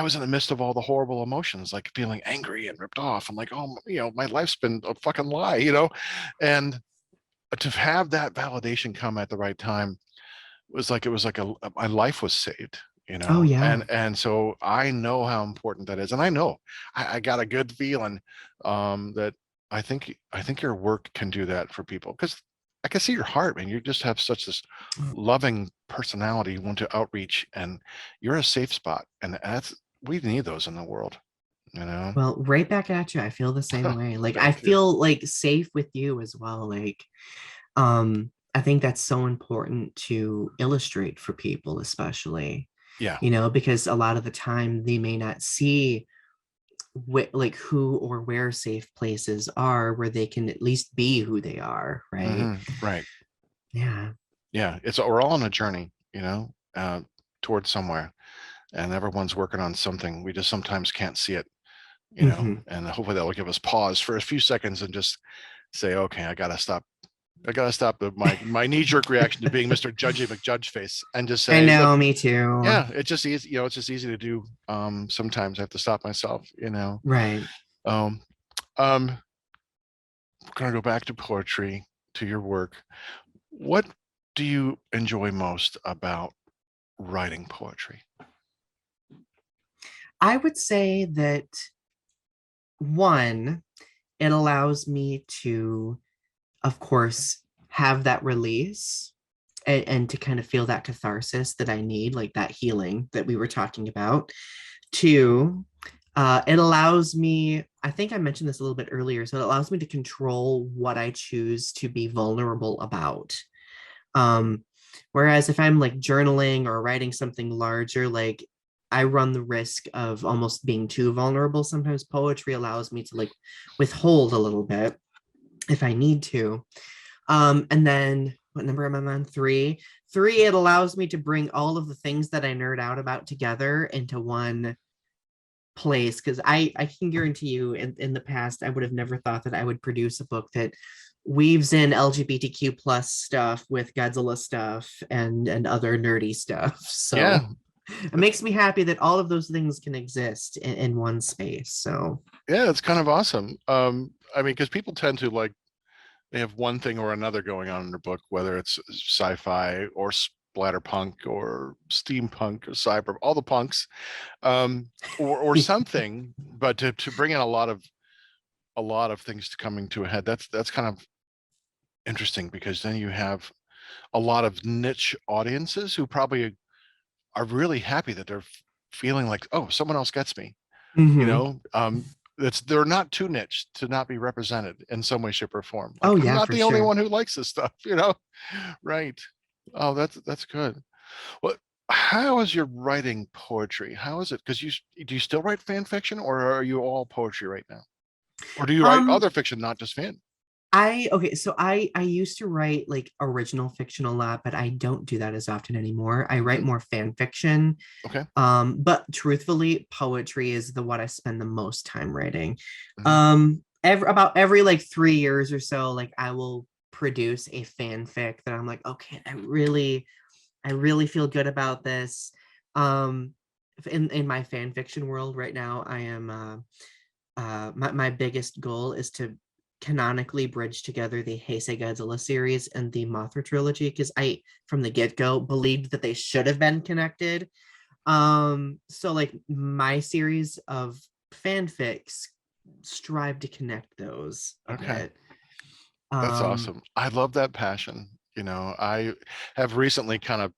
was in the midst of all the horrible emotions, like feeling angry and ripped off. I'm like, oh, you know, my life's been a fucking lie, you know? And to have that validation come at the right time it was like my life was saved, you Oh, know. yeah. And so I know how important that is. And I know I got a good feeling that I think your work can do that for people, because I can see your heart, man. You just have such this loving personality. You want to outreach, and you're a safe spot. And that's we need those in the world, you know. Well, right back at you. I feel the same way. Like I Thank you. feel like safe with you as well. Like, I think that's so important to illustrate for people, especially, Yeah. because a lot of the time they may not see like who or where safe places are where they can at least be who they are, right? Right. Yeah. Yeah. It's we're all on a journey, you know, towards somewhere, and everyone's working on something. We just sometimes can't see it, you know, Hmm. and hopefully that will give us pause for a few seconds and just say, okay, I got to stop I gotta stop my knee-jerk reaction to being Mr. Judgy McJudge face and just I say, look, know, me too. yeah, it's just easy, it's just easy to do. Sometimes I have to stop myself. Right. Um, um, we're gonna go back to poetry, to your work. What do you enjoy most about writing poetry? I would say that one, it allows me to, of course, have that release and to kind of feel that catharsis that I need, like that healing that we were talking about. Two, it allows me, I think I mentioned this a little bit earlier, so it allows me to control what I choose to be vulnerable about. Um, Whereas if I'm like journaling or writing something larger, like I run the risk of almost being too vulnerable. Sometimes poetry allows me to like withhold a little bit if I need to. And then what number am I on? Three. Three, it allows me to bring all of the things that I nerd out about together into one place. Because I can guarantee you in the past, I would have never thought that I would produce a book that weaves in LGBTQ plus stuff with Godzilla stuff and other nerdy stuff. Yeah, So it that's makes me happy that all of those things can exist in one space. So yeah, it's kind of awesome. I mean, because people tend to like they have one thing or another going on in their book, whether it's sci-fi or splatterpunk or steampunk or cyber, all the punks, or something. But to bring in a lot of things to coming to a head, that's kind of interesting because then you have a lot of niche audiences who probably are really happy that they're feeling like, oh, someone else gets me. you mhm. know it's they're not too niche to not be represented in some way, shape, or form. Like, Oh I'm yeah, not for the only sure. one who likes this stuff. Right. Oh, that's good. Well, how is your writing poetry? How is it? Because do you still write fan fiction, or are you all poetry right now, or do you write Um, other fiction, not just fan? I okay, so I used to write like original fiction a lot, but I don't do that as often anymore. I write Hmm. more fan fiction. Okay. But truthfully, poetry is the what I spend the most time writing. Hmm. About every like 3 years or so, like I will produce a fanfic that I'm like, okay, I really feel good about this. Um, in my fan fiction world right now, I am my biggest goal is to canonically bridge together the Heisei Godzilla series and the Mothra trilogy because I from the get-go believed that they should have been connected. So like my series of fanfics strive to connect those a Okay, bit. that's Um, awesome. I love that passion. I have recently kind of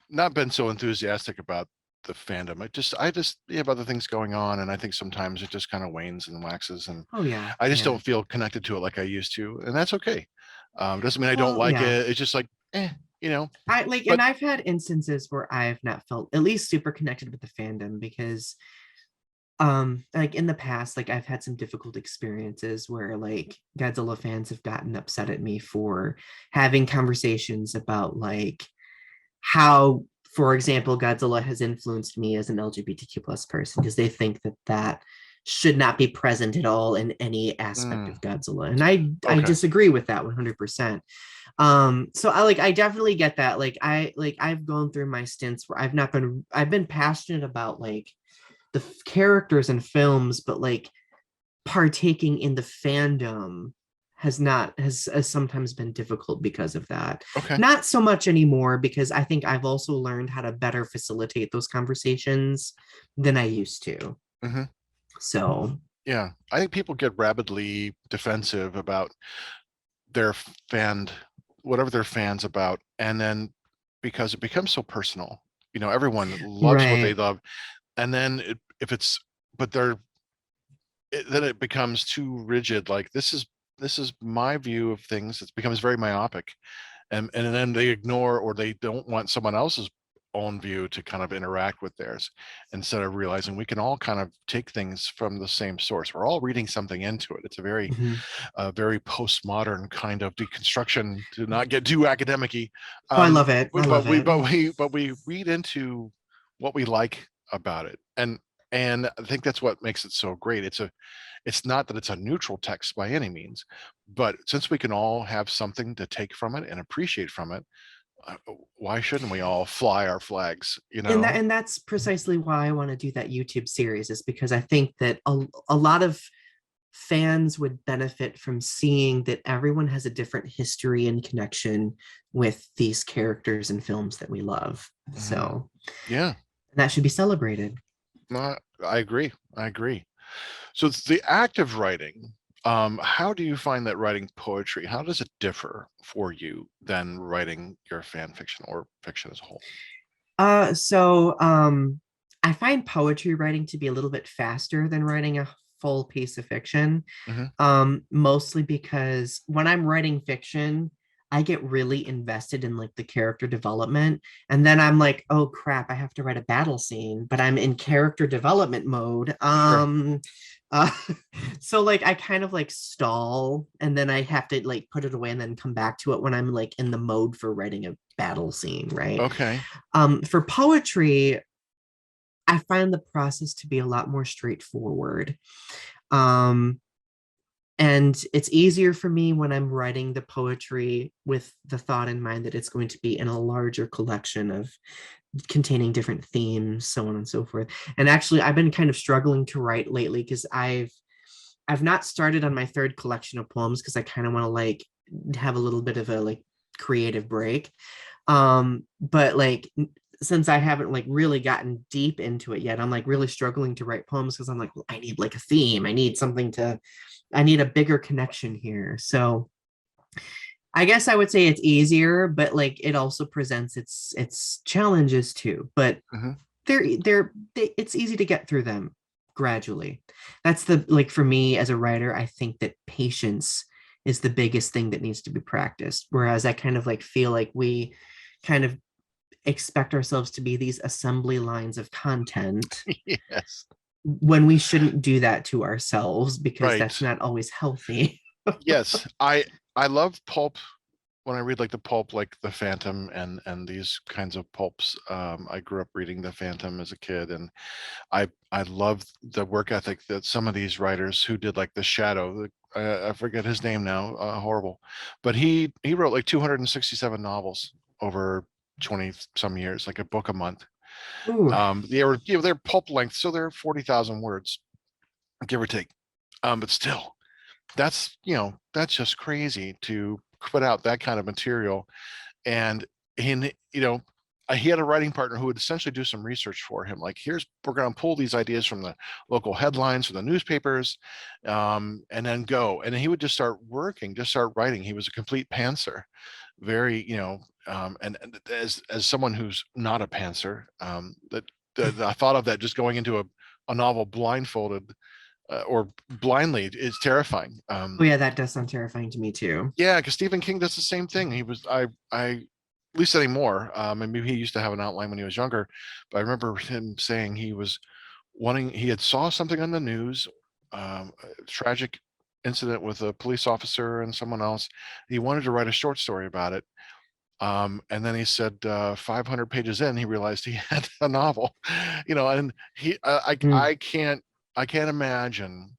not been so enthusiastic about the fandom. I just have other things going on, and I think sometimes it just kind of wanes and waxes, and oh yeah, I just yeah. don't feel connected to it like I used to, and that's okay. Doesn't mean I don't Well, like yeah. it. It's just like, you know. I like, and But I've had instances where I've not felt at least super connected with the fandom because like in the past, like I've had some difficult experiences where like Godzilla fans have gotten upset at me for having conversations about like how, for example, Godzilla has influenced me as an LGBTQ plus person because they think that that should not be present at all in any aspect mm, of Godzilla, and I okay, disagree with that 100%. So I definitely get that. I've gone through my stints where I've been passionate about like the characters and films, but like partaking in the fandom has not has sometimes been difficult because of that. okay. Not so much anymore because I think I've also learned how to better facilitate those conversations than I used to. Hmm. So, Yeah, I think people get rabidly defensive about their fan, whatever their fans about, and then because it becomes so personal, everyone loves what they right. love, and then if it's, but then it becomes too rigid. Like, this is my view of things. It becomes very myopic, and then they ignore, or they don't want someone else's own view to kind of interact with theirs, instead of realizing we can all kind of take things from the same source. We're all reading something into it. It's a very Mhm. very postmodern kind of deconstruction, to not get too academic-y. Oh, I um, love it. I but love we it. but we but we read into what we like about it. And And I think that's what makes it so great. It's not that it's a neutral text by any means, but since we can all have something to take from it and appreciate from it, uh, why shouldn't we all fly our flags, you know? And that's precisely why I want to do that YouTube series, is because I think that a lot of fans would benefit from seeing that everyone has a different history and connection with these characters and films that we love. Mhm. So Yeah, that should be celebrated. no, I agree. I agree. So it's the act of writing. How do you find that writing poetry? How does it differ for you than writing your fan fiction or fiction as a whole? So I find poetry writing to be a little bit faster than writing a full piece of fiction. Hmm. Mostly because when I'm writing fiction, I get really invested in like the character development. And then I'm like, oh crap, I have to write a battle scene, but I'm in character development mode. Sure. Uh, so like I kind of like stall and then I have to like put it away and then come back to it when I'm like in the mode for writing a battle scene, right? Okay. For poetry, I find the process to be a lot more straightforward. Um, and it's easier for me when I'm writing the poetry with the thought in mind that it's going to be in a larger collection of containing different themes, so on and so forth. And actually, I've been kind of struggling to write lately because I've not started on my third collection of poems because I kind of want to like have a little bit of a like creative break. But like since I haven't like really gotten deep into it yet, I'm like really struggling to write poems because I'm like, well, I need like a theme. I need something to, I need a bigger connection here. So I guess I would say it's easier, but like it also presents its challenges too. But Hmm. it's easy to get through them gradually. That's the like for me as a writer, I think that patience is the biggest thing that needs to be practiced. Whereas I kind of like feel like we kind of expect ourselves to be these assembly lines of content Yes. when we shouldn't do that to ourselves because that's Right. not always healthy. Yes. I love pulp when I read like the pulp, like the Phantom and these kinds of pulps. I grew up reading the Phantom as a kid, and I love the work ethic that some of these writers who did like the Shadow. I forget his name now. Horrible, but he wrote like 267 novels over 20 some years, like a book a month. Ooh. They're pulp length, so they're 40,000 words, give or take. But still, that's just crazy to put out that kind of material. And in he had a writing partner who would essentially do some research for him, like, here's, we're going to pull these ideas from the local headlines from the newspapers, and then go, and he would just start working, just start writing. He was a complete pantser, very, and as someone who's not a pantser, that the thought of that, just going into a novel blindfolded, or blindly, is terrifying. Oh yeah, that does sound terrifying to me too. Yeah, because Stephen King does the same thing. At least anymore. And maybe he used to have an outline when he was younger, but I remember him saying he was wanting, he had saw something on the news, a tragic incident with a police officer and someone else. He wanted to write a short story about it. And then he said, 500 pages in, he realized he had a novel, and Mm. I can't imagine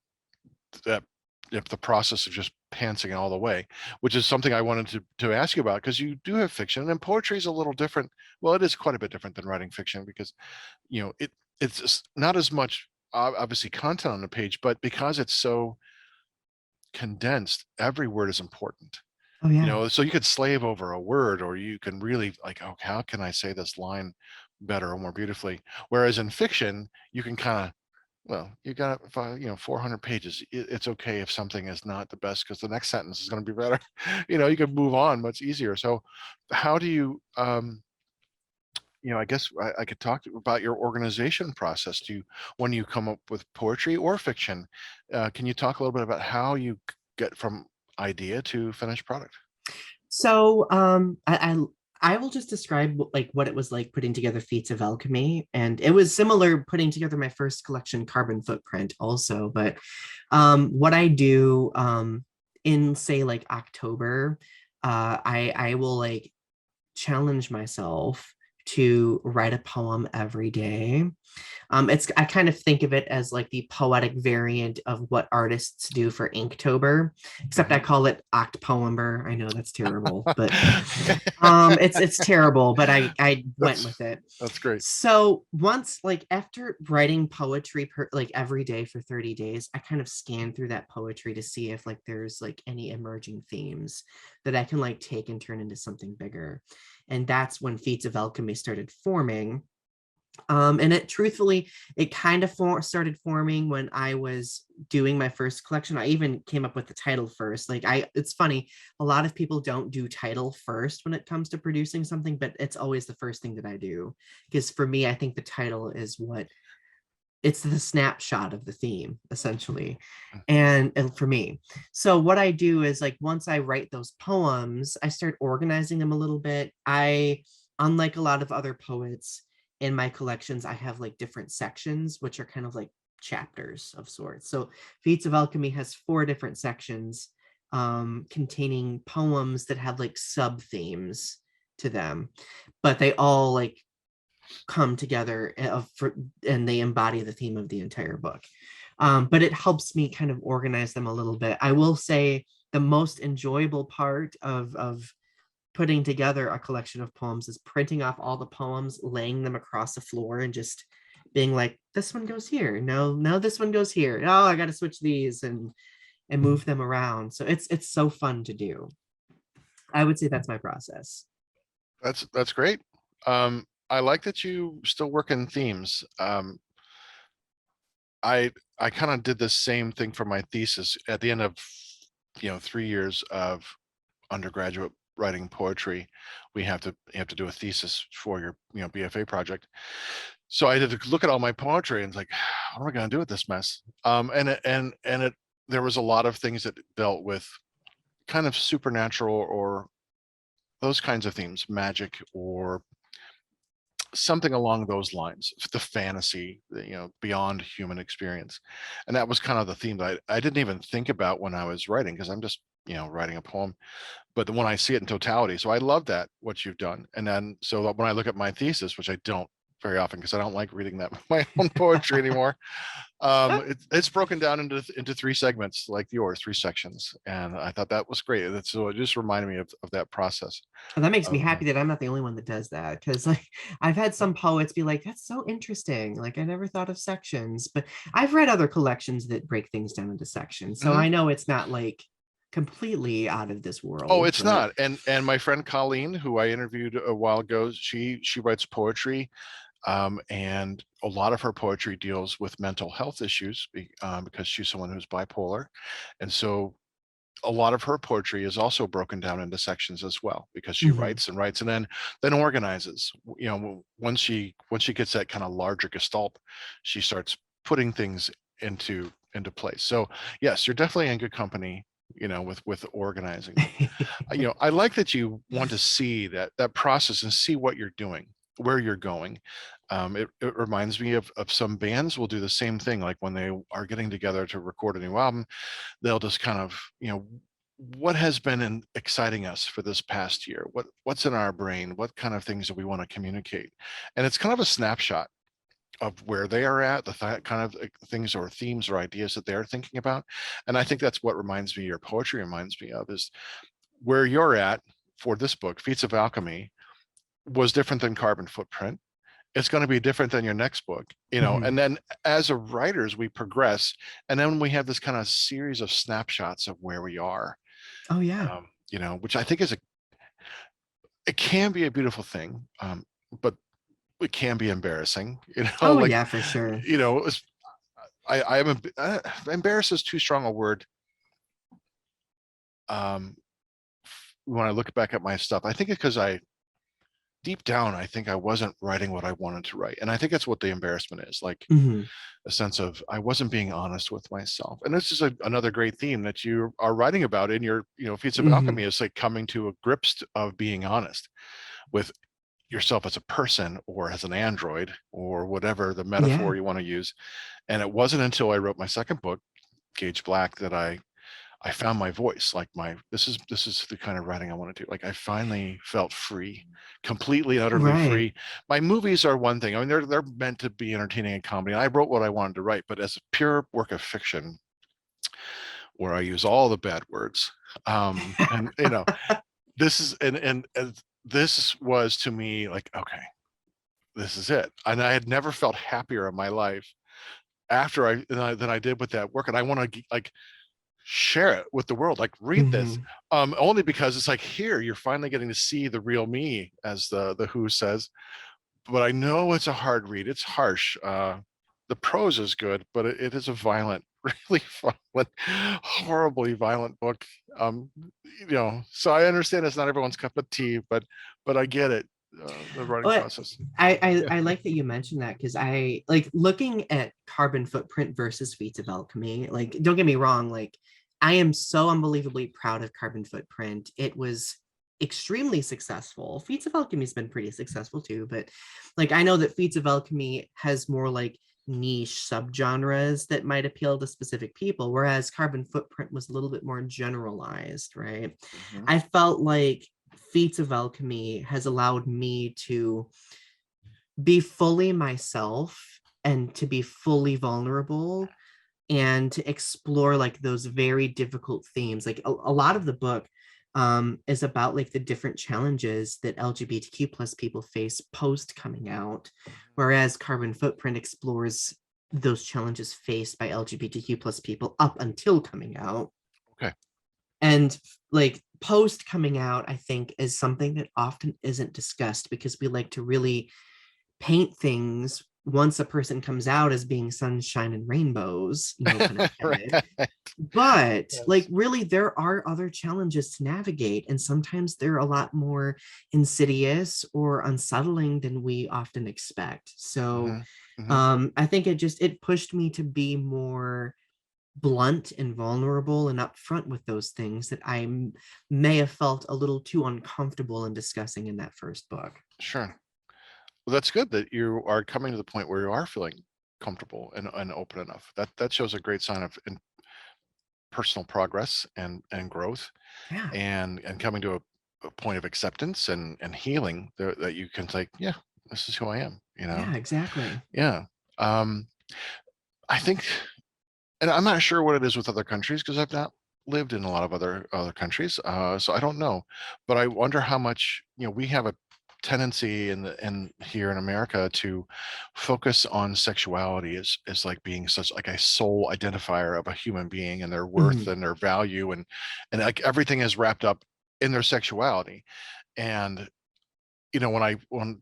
that, if the process of just pantsing all the way, which is something I wanted to ask you about, because you do have fiction, and poetry is a little different. Well, it is quite a bit different than writing fiction, because it's not as much, obviously, content on the page, but because it's so condensed, every word is important. Oh yeah. So you could slave over a word, or you can really like, oh, how can I say this line better or more beautifully? Whereas in fiction, you can kind of, well, you got 400 pages. It's okay if something is not the best, because the next sentence is going to be better. You can move on much easier. So how do you, I guess I could talk about your organization process. When you come up with poetry or fiction, can you talk a little bit about how you get from idea to finished product? So I will just describe like what it was like putting together Feats of Alchemy, and it was similar putting together my first collection, Carbon Footprint, also. But what I do in say like October, I will like challenge myself to write a poem every day. I kind of think of it as like the poetic variant of what artists do for Inktober, except I Mhm. call it Octoember. I know that's terrible, but it's terrible, but I went That's with it. that's great. So once, like, after writing poetry like every day for 30 days, I kind of scan through that poetry to see if like there's like any emerging themes that I can like take and turn into something bigger. And that's when Feats of Alchemy started forming. And it truthfully, it kind of started forming when I was doing my first collection. I even came up with the title first. It's funny, a lot of people don't do title first when it comes to producing something, but it's always the first thing that I do. Because for me, I think the title is what it's the snapshot of the theme, essentially. Mhm. And for me, so what I do is like once I write those poems, I start organizing them a little bit. Unlike a lot of other poets in my collections, I have like different sections, which are kind of like chapters of sorts. So Feats of Alchemy has 4 different sections containing poems that have like sub themes to them, but they all like come together and they embody the theme of the entire book. But it helps me kind of organize them a little bit. I will say the most enjoyable part of putting together a collection of poems is printing off all the poems, laying them across the floor, and just being like, this one goes here. No, no, this one goes here. Oh, I got to switch these and move them around. So it's so fun to do. I would say that's my process. That's great. I like that you still work in themes. I kind of did the same thing for my thesis at the end of 3 years of undergraduate writing poetry. You have to do a thesis for your BFA project. So I had to look at all my poetry and it's like, what am I going to do with this mess? And there was a lot of things that dealt with kind of supernatural or those kinds of themes, magic or something along those lines, the fantasy, beyond human experience. And that was kind of the theme that I didn't even think about when I was writing, because I'm just writing a poem, but when I see it in totality. So I love that, what you've done. And then so when I look at my thesis, which I don't very often because I don't like reading that my own poetry anymore, it's broken down into 3 segments like yours, 3 sections, and I thought that was great. So it just reminded me of that process. And that makes me of, happy that I'm not the only one that does that. Because like I've had some poets be like, that's so interesting. Like I never thought of sections, but I've read other collections that break things down into sections. So Mhm. I know it's not like completely out of this Oh, world, it's but not. And my friend Colleen, who I interviewed a while ago, she writes poetry, and a lot of her poetry deals with mental health issues because she's someone who's bipolar, and so a lot of her poetry is also broken down into sections as well, because she mhm. writes and writes and then organizes. Once she gets that kind of larger gestalt, she starts putting things into place. So yes, you're definitely in good company, with organizing. I like that you want to see that process and see what you're doing, where you're going. It reminds me of some bands will do the same thing, like when they are getting together to record a new album, they'll just kind of, what has been exciting us for this past year, what's in our brain, what kind of things do we want to communicate, and it's kind of a snapshot of where they are at, the kind of things or themes or ideas that they're thinking about. And I think that's what reminds me, your poetry reminds me of, is where you're at for this book, Feats of Alchemy, was different than Carbon Footprint. It's going to be different than your next book, Mhm. and then as a writers, we progress. And then we have this kind of series of snapshots of where we are, Oh yeah. which I think it can be a beautiful thing. But it can be embarrassing, Oh like, yeah, for sure. it was, I am, embarrassed is too strong a word. Um, when I look back at my stuff, I think it's because deep down, I think I wasn't writing what I wanted to write. And I think that's what the embarrassment is, like Mhm. a sense of I wasn't being honest with myself. And this is another great theme that you are writing about in your, Feats of Alchemy, Mhm. is like coming to a grips of being honest with yourself as a person or as an android or whatever the Yeah. metaphor you want to use. And it wasn't until I wrote my second book, Gage Black, that I I found my voice. Like this is the kind of writing I want to do. Like I finally felt free, completely, utterly Right. free. My movies are one thing. I mean, they're meant to be entertaining and comedy. I wrote what I wanted to write, but as a pure work of fiction, where I use all the bad words, and this is and this was to me like, okay, this is it. And I had never felt happier in my life after than I did with that work. And I want to like share it with the world, like read this, Mhm. only because it's like, here you're finally getting to see the real me, as the Who says. But I know it's a hard read. It's harsh. The prose is good, but it is a violent, really violent, horribly violent book. um so I understand it's not everyone's cup of tea, but I get it, the writing But process. I like that you mentioned that, because I like looking at Carbon Footprint versus Feats of Alchemy. Like, don't get me wrong, like I am so unbelievably proud of Carbon Footprint. It was extremely successful. Feats of Alchemy's been pretty successful too, but like I know that Feats of Alchemy has more like niche subgenres that might appeal to specific people, whereas Carbon Footprint was a little bit more generalized, right? Mhm. I felt like Feats of Alchemy has allowed me to be fully myself and to be fully vulnerable and to explore like those very difficult themes. Like a lot of the book is about like the different challenges that LGBTQ plus people face post coming out, whereas Carbon Footprint explores those challenges faced by LGBTQ plus people up until coming out. Okay. And like post coming out, I think, is something that often isn't discussed because we like to really paint things once a person comes out as being sunshine and rainbows, no pun intended. Right. But like Yes. really there are other challenges to navigate, and sometimes they're a lot more insidious or unsettling than we often expect. So Hmm. Hmm. I think it pushed me to be more blunt and vulnerable and upfront with those things that may have felt a little too uncomfortable in discussing in that first book. Sure. Well, that's good that you are coming to the point where you are feeling comfortable and open enough. That shows a great sign of personal progress and growth, Yeah, and coming to a point of acceptance and healing, that you can say, yeah, this is who I am. yeah, exactly. Yeah. Um, I think, and I'm not sure what it is with other countries because I've not lived in a lot of other countries, so I don't know. But I wonder how much, we have a tendency in here in America to focus on sexuality as like being such like a sole identifier of a human being and their worth Mhm. and their value, and like everything is wrapped up in their sexuality. And when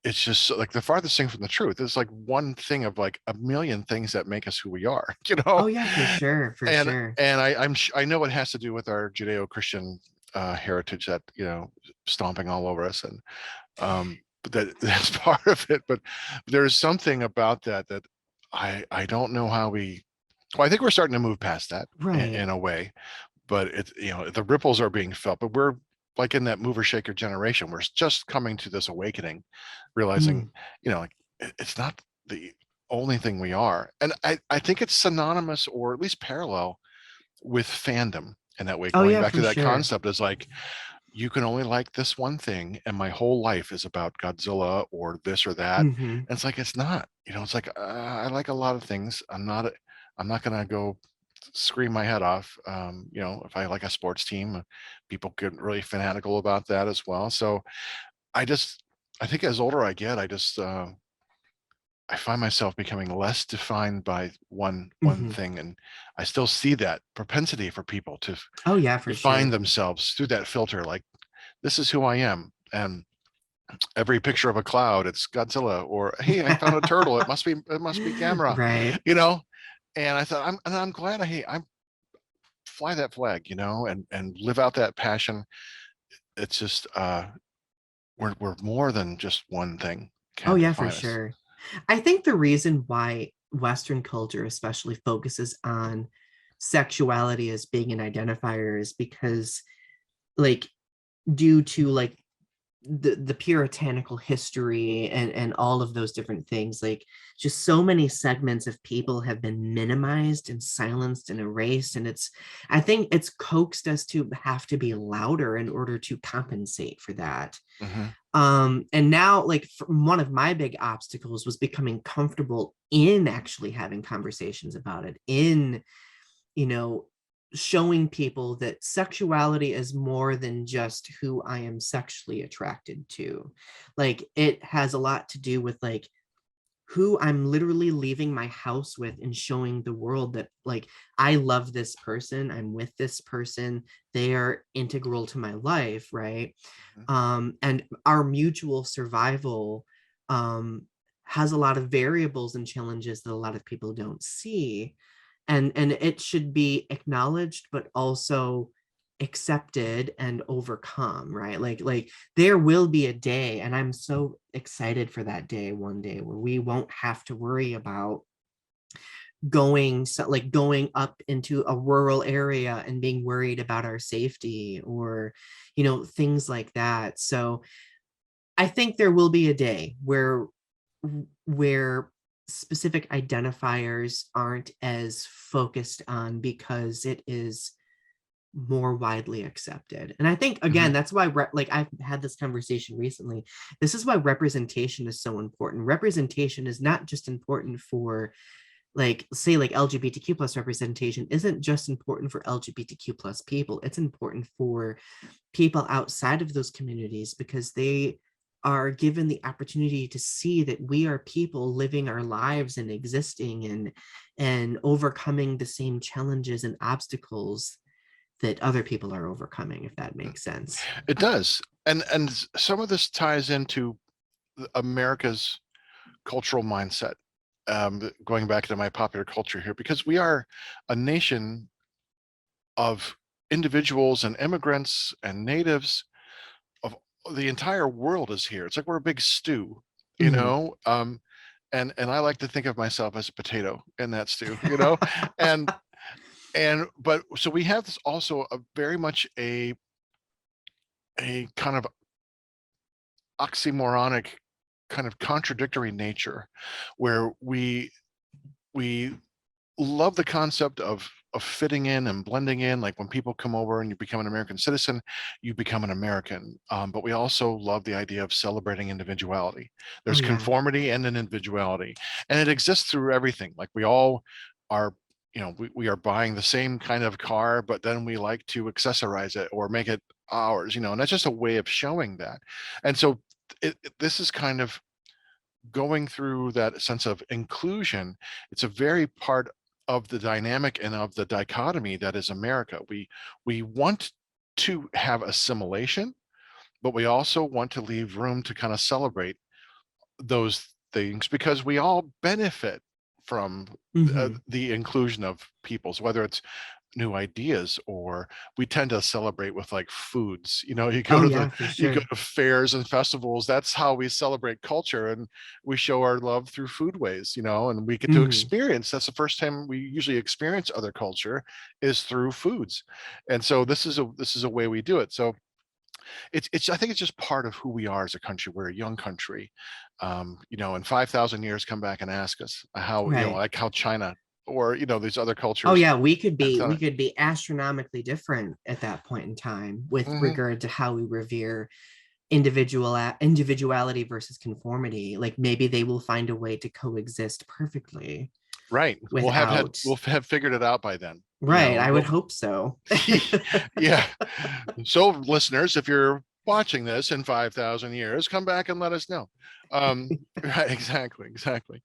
it's just like the farthest thing from the truth. It's like one thing of like a million things that make us who we are, Oh yeah, for sure, for and sure. I know it has to do with our Judeo-Christian heritage that stomping all over us, and but that's part of it. But there's something about that I don't know how we. Well, I think we're starting to move past that Right. in a way, but the ripples are being felt. But we're like in that mover shaker generation. We're just coming to this awakening, realizing Mm. like it's not the only thing we are. And I think it's synonymous, or at least parallel, with fandom in that way. Oh Going yeah, back to for that sure. concept is like, you can only like this one thing, and my whole life is about Godzilla or this or that. Hmm. And it's like, it's not. It's like, I like a lot of things. I'm not gonna go scream my head off. If I like a sports team, people get really fanatical about that as well. So I just, I think as older I get, I find myself becoming less defined by one Hmm. thing, and I still see that propensity for people to Oh yeah, for define sure. themselves through that filter. Like, this is who I am, and every picture of a cloud, it's Godzilla, or hey, I found a turtle. It must be Gamera, Right. you know. And I thought, I'm glad I fly that flag, and live out that passion. It's just we're more than just one thing Oh can yeah, for define us. sure. I think the reason why Western culture especially focuses on sexuality as being an identifier is because like due to like the puritanical history and all of those different things. Like, just so many segments of people have been minimized and silenced and erased, and I think it's coaxed us to have to be louder in order to compensate for that. Hmm. And now, like, one of my big obstacles was becoming comfortable in actually having conversations about it, in, you know, showing people that sexuality is more than just who I am sexually attracted to. Like, it has a lot to do with like who I'm literally leaving my house with, and showing the world that, like, I love this person, I'm with this person, they are integral to my life, right? And our mutual survival has a lot of variables and challenges that a lot of people don't see, and it should be acknowledged but also accepted and overcome, right? Like there will be a day, and I'm so excited for that day, one day where we won't have to worry about going up into a rural area and being worried about our safety, or things like that. So I think there will be a day where specific identifiers aren't as focused on, because it is more widely accepted. And I think, Hmm. again, that's why like I've had this conversation recently. This is why representation is so important. Representation is not just important for, like, say, like LGBTQ plus representation isn't just important for LGBTQ plus people. It's important for people outside of those communities, because they are given the opportunity to see that we are people living our lives and existing and overcoming the same challenges and obstacles that other people are overcoming, if that makes sense. It does. And some of this ties into America's cultural mindset. Going back to my popular culture here, because we are a nation of individuals and immigrants and natives of the entire world is here. It's like we're a big stew, you Mhm. know. And I like to think of myself as a potato in that stew, and but so we have this also a very much a kind of oxymoronic, kind of contradictory nature, where we love the concept of fitting in and blending in. Like when people come over and you become an American citizen, you become an American. But we also love the idea of celebrating individuality. Oh There's yeah. conformity and an individuality, and it exists through everything. Like we all are, we are buying the same kind of car, but then we like to accessorize it or make it ours, and that's just a way of showing that. And so this is kind of going through that sense of inclusion. It's a very part of the dynamic and of the dichotomy that is America. We want to have assimilation, but we also want to leave room to kind of celebrate those things, because we all benefit from Hmm. the inclusion of peoples, whether it's new ideas, or we tend to celebrate with like foods. Oh yeah, for You go sure. to fairs and festivals. That's how we celebrate culture, and we show our love through foodways, and we get to Hmm. experience. That's the first time we usually experience other culture, is through foods. And so this is a way we do it. So it's I think it's just part of who we are as a country. We're a young country. In 5,000 years, come back and ask us how, Right. like how China, or these other Oh cultures yeah, have we done could be astronomically different at that point in time it. with regard to how we revere individuality versus conformity. Like, maybe they will find a way to coexist perfectly Right. without. We'll have figured it out by then. Right, I would hope so. Yeah. So listeners, if you're watching this in 5,000 years, come back and let us know. Right, exactly, exactly.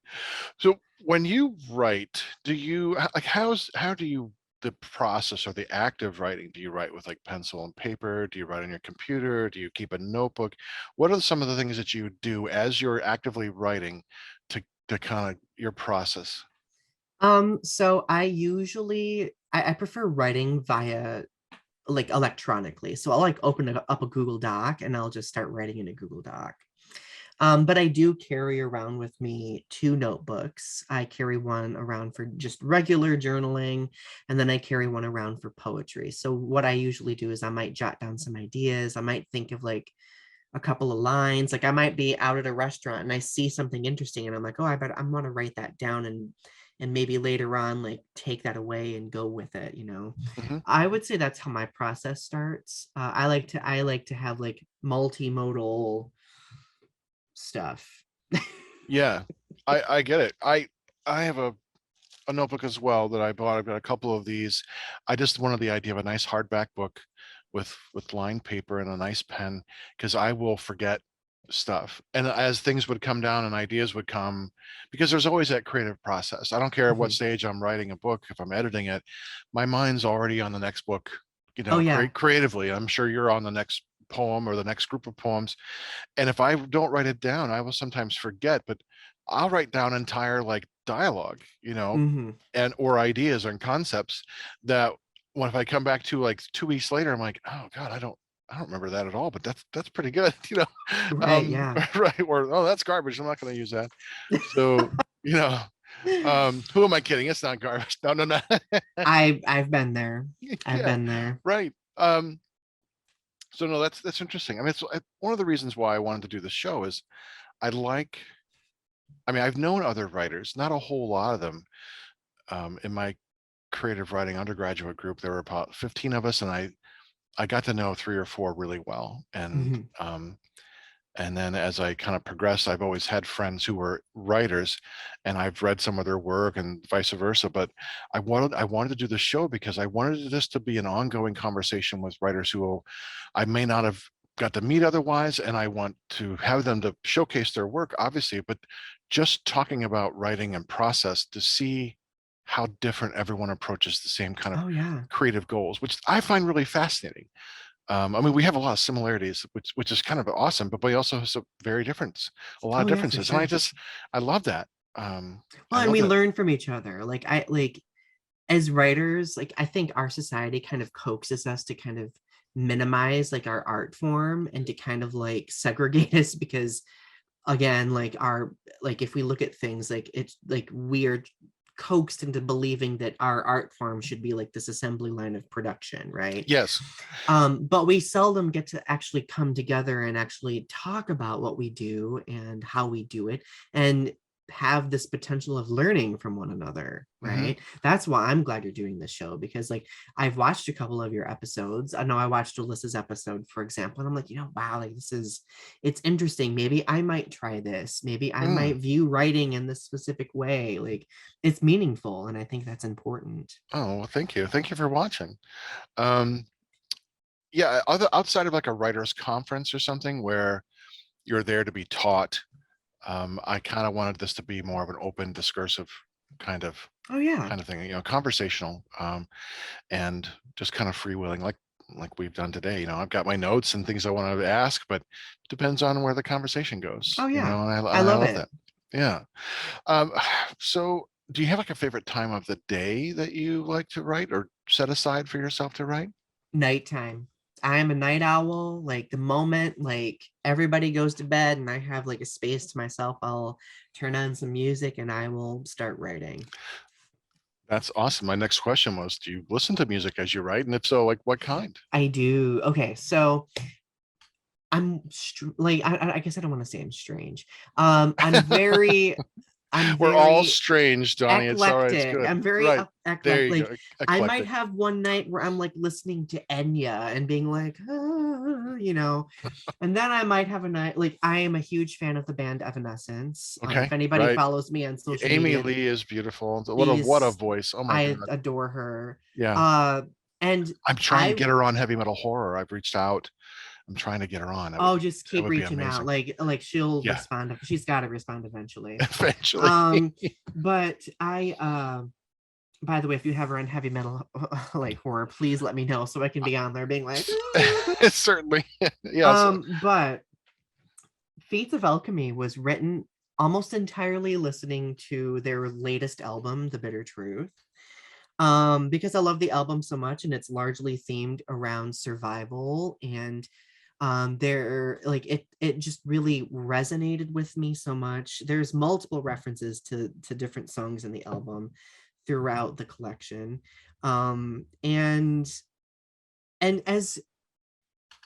So when you write, do you like how do you the process or the act of writing? Do you write with like pencil and paper? Do you write on your computer? Do you keep a notebook? What are some of the things that you do as you're actively writing to kind of your process? So I prefer writing via, like, electronically. So I'll like open up a Google Doc and I'll just start writing in a Google Doc. But I do carry around with me two notebooks. I carry one around for just regular journaling, and then I carry one around for poetry. So what I usually do is I might jot down some ideas. I might think of like a couple of lines. Like I might be out at a restaurant and I see something interesting and I'm like, oh, I bet I'm gonna write that down and maybe later on like take that away and go with it, you know. Mhm. I would say that's how my process starts. I like to have like multimodal stuff. Yeah, I get it. I have a notebook as well that I bought. I've got a couple of these. I just wanted the idea of a nice hardback book with lined paper and a nice pen, because I will forget stuff. And as things would come down and ideas would come, because there's always that creative process. I don't care at what Mhm. stage I'm writing a book, if I'm editing it, my mind's already on the next book, Oh yeah. creatively. I'm sure you're on the next poem or the next group of poems. And if I don't write it down, I will sometimes forget, but I'll write down entire like dialogue, Hmm. and or ideas and concepts that when if I come back to like 2 weeks later, I'm like, oh God, I don't remember that at all, but that's pretty good, Right, yeah. right. Or oh, that's garbage. I'm not going to use that. So, you know, who am I kidding? It's not garbage. No, no, no. I've been there. I've Yeah, been there. right. So no, that's interesting. I mean, one of the reasons why I wanted to do the show is I like I mean, I've known other writers, not a whole lot of them. In my creative writing undergraduate group, there were about 15 of us, and I got to know 3 or 4 really well. Mhm. And then as I kind of progressed, I've always had friends who were writers, and I've read some of their work and vice versa. But I wanted to do the show because I wanted this to be an ongoing conversation with writers who I may not have got to meet otherwise, and I want to have them to showcase their work, obviously, but just talking about writing and process to see how different everyone approaches the same kind of Oh yeah. creative goals, which I find really fascinating. I mean, we have a lot of similarities, which is kind of awesome, but we also have some very different, a lot of Oh yeah, for differences, and sure. I love that. I Well, and love we that. learn from each other. Like I like as writers, like I think our society kind of coaxes us to kind of minimize like our art form and to kind of like segregate us because again, like our like if we look at things like it's like we're coaxed into believing that our art form should be like this assembly line of production, right? Yes. But we seldom get to actually come together and actually talk about what we do and how we do it and have this potential of learning from one another, Hmm. right? That's why I'm glad you're doing this show because like I've watched a couple of your episodes. I know I watched Alyssa's episode, for example, and I'm like, wow, like this is it's interesting. Maybe I might try this. Maybe I might Mm. view writing in this specific way. Like it's meaningful, and I think that's important. Oh, well, thank you. Thank you for watching. Um, yeah, outside of like a writers conference or something where you're there to be taught, I kind of wanted this to be more of an open, discursive kind of Oh yeah. kind of thing, conversational, and just kind of freewheeling, like we've done today. I've got my notes and things I want to ask, but depends on where the conversation Oh goes, yeah. and I I love love it. that. Yeah. Um, so do you have like a favorite time of the day that you like to write or set aside for yourself to write? Nighttime. I am a night owl. Like the moment like everybody goes to bed and I have like a space to myself, I'll turn on some music and I will start writing. That's awesome. My next question was, do you listen to music as you write? And if so, like what kind? I do. Okay, so like I guess I don't want to say I'm strange. I'm very I'm We're all very strange, Donnie. It's all right. It's eclectic. good. I'm very Right. There eclectic. you Like go. I might Eclectic. have one night where I'm like listening to Enya and being like, "Ah," and then I might have a night like I am a huge fan of the band Evanescence. If Okay. anybody Right. follows me on social Amy media, Lee is beautiful. What a she's voice. Oh my I God. adore her. Yeah. Uh, and I'm trying to I get her on heavy metal horror. I've reached out. I'm trying to get her on. oh just That keep would be reaching out. amazing. Like she'll Yeah. respond. She's got to respond eventually. Eventually. Um, but I by the way, if you have her on heavy metal like horror, please let me know so I can be on there being like, "Ah." Certainly. Yes. But Feats of Alchemy was written almost entirely listening to their latest album, The Bitter Truth. Because I love the album so much and it's largely themed around survival and there like it just really resonated with me so much. There's multiple references to different songs in the album throughout the collection. Um and and as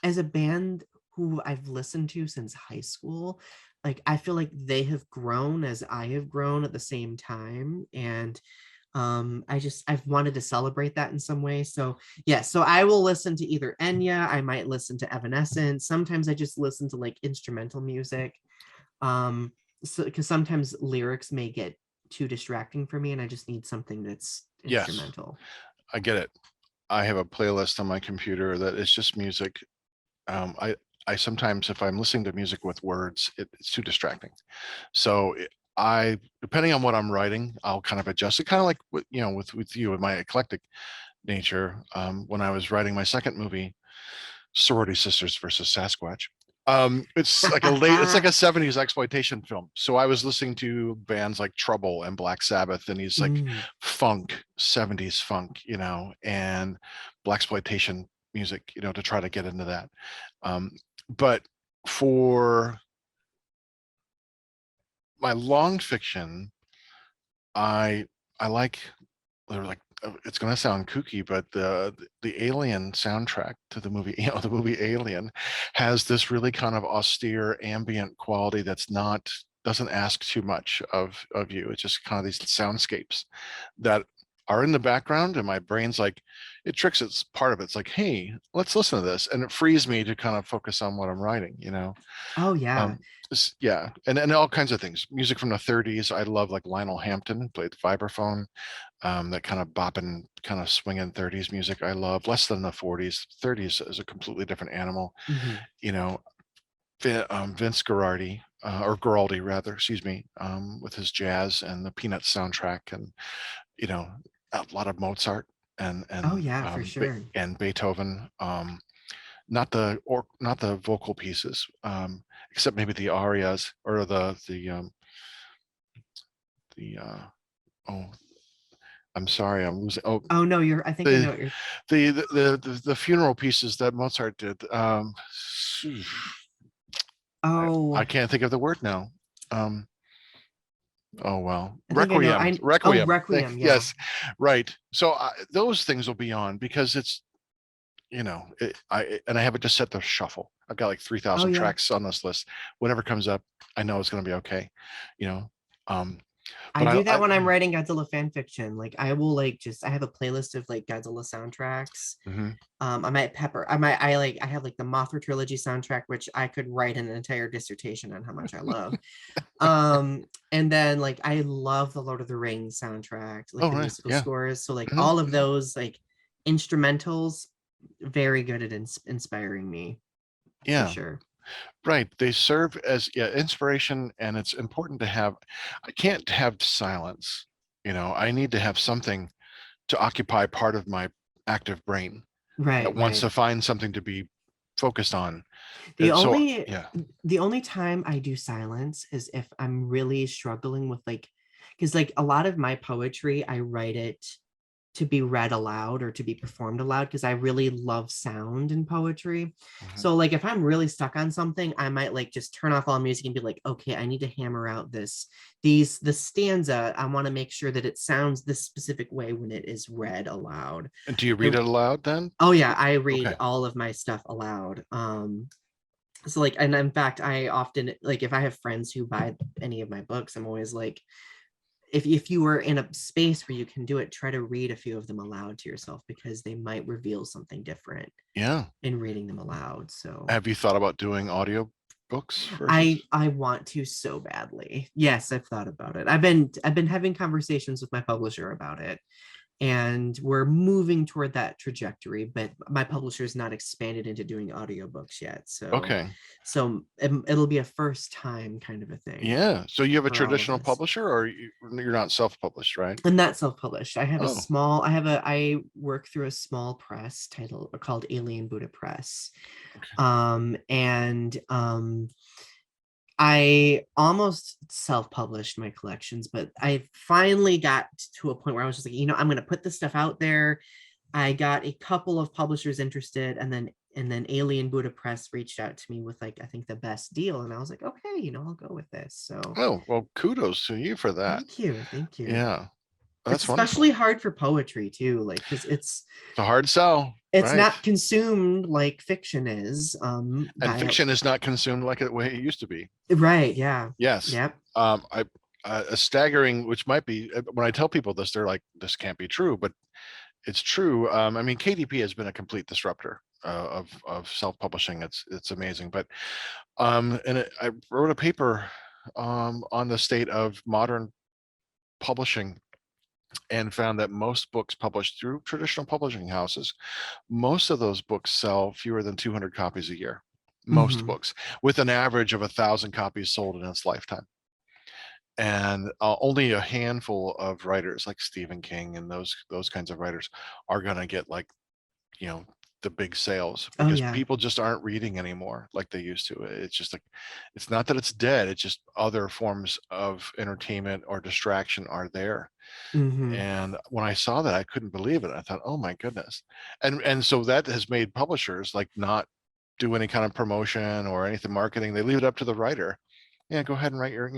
a band who I've listened to since high school. Like I feel like they have grown as I have grown at the same time. And I've wanted to celebrate that in some way. So yeah, so I will listen to either Enya, I might listen to Evanescence. Sometimes I just listen to like instrumental music. Um, so because sometimes lyrics may get too distracting for me and I just need something that's Yes, instrumental. I get it. I have a playlist on my computer that is just music. Um, I I sometimes, if I'm listening to music with words, it's too distracting. So I, depending on what I'm writing, I'll kind of adjust it, kind of like with you and my eclectic nature. When I was writing my second movie, Sorority Sisters versus Sasquatch. It's like a 70s exploitation film. So I was listening to bands like Trouble and Black Sabbath, and he's like Mm. funk, 70s funk, and black exploitation music, to try to get into that. But for my long fiction, I I like they're like it's going to sound kooky, but the Alien soundtrack to the movie, the movie Alien, has this really kind of austere ambient quality that's not doesn't ask too much of you. It's just kind of these soundscapes that are in the background, and my brain's like, it tricks it's part of it. It's like, hey, let's listen to this, and it frees me to kind of focus on what I'm writing. Oh yeah. Um, yeah, and all kinds of things. Music from the 30s. I love like Lionel Hampton played the vibraphone. That kind of bopping, kind of swinging 30s music I love. Less than the 40s. 30s is a completely different animal. Mhm. You know, Vince Guaraldi, or Guaraldi rather, excuse me, with his jazz and the Peanuts soundtrack, and you know, a lot of Mozart and Oh and yeah, for um, sure. and Beethoven. Not the vocal pieces, except maybe the arias or the oh, I'm sorry, I'm losing. Oh, Oh no, I think I the know what you're. the funeral pieces that Mozart did. I Oh, can't think of the word now. Um, oh well, I think I know. Oh, Requiem. Requiem, yeah. Yes, right. So those things will be on because it's I have it just set to shuffle. I've got like Oh 3,000 yeah. tracks on this list. Whatever comes up, I know it's going to be okay. You know, um, I but do I that when I'm writing Godzilla fan fiction. Like I will like just I have a playlist of like Godzilla soundtracks. mhm. I have like the Mothra trilogy soundtrack, which I could write an entire dissertation on how much I love. And then like I love the Lord of the Rings soundtrack, like Oh the right, musical yeah, scores. So like mhm, all of mhm. those like instrumentals, very good at inspiring me for Yeah. sure. Right. They serve as, yeah, inspiration, and it's important to have. I can't have silence. I need to have something to occupy part of my active brain that Right, wants right. to find something to be focused on. The So only yeah. the only time I do silence is if I'm really struggling with like because like a lot of my poetry, I write it to be read aloud or to be performed aloud because I really love sound in poetry. Mhm. So like if I'm really stuck on something, I might like just turn off all music and be like, okay, I need to hammer out the stanza. I want to make sure that it sounds this specific way when it is read aloud. And do you read I, it aloud then? oh yeah, I read Okay. all of my stuff aloud. So like and in fact I often like if I have friends who buy any of my books, I'm always like if you were in a space where you can do it, try to read a few of them aloud to yourself because they might reveal something different Yeah. in reading them aloud. So Have you thought about doing audio books I versus? I want to so badly. Yes, I've thought about it. I've been having conversations with my publisher about it, and we're moving toward that trajectory, but my publisher's not expanded into doing audiobooks yet. So Okay. it'll be a first time kind of a thing Yeah. So you have a for all of traditional us. publisher, or you're not self-published, right? I'm not self-published. Oh, I work through a small press title called Alien Buddha Press. okay. And I almost self-published my collections, but I finally got to a point where I was just like, I'm gonna put this stuff out there. I got a couple of publishers interested, and then Alien Buddha Press reached out to me with like I think the best deal, and I was like, okay, I'll go with this. So Oh, well, kudos to you for that. thank you. Yeah, It's that's especially wonderful. hard for poetry too, like because it's It's a hard sell. it's Right. not consumed like fiction is And by fiction is not consumed like the way it used to be. right, yeah. Yes. Yep. I a staggering, which might be when I tell people this, they're like, "This can't be true," but it's true. I mean, KDP has been a complete disruptor of self-publishing. It's amazing. But I wrote a paper on the state of modern publishing and found that most books published through traditional publishing houses, most of those books sell fewer than 200 copies a year. Most Hmm. books, with an average of 1,000 copies sold in its lifetime. And only a handful of writers like Stephen King and those kinds of writers are going to get like, you know, the big sales, Oh because yeah. people just aren't reading anymore like they used to. It's just like, it's not that it's dead, it's just other forms of entertainment or distraction are there. Hmm. And when I saw that, I couldn't believe it. I thought, oh my goodness. And so that has made publishers like not do any kind of promotion or anything marketing. They leave it up to the writer. Yeah, go ahead and write your,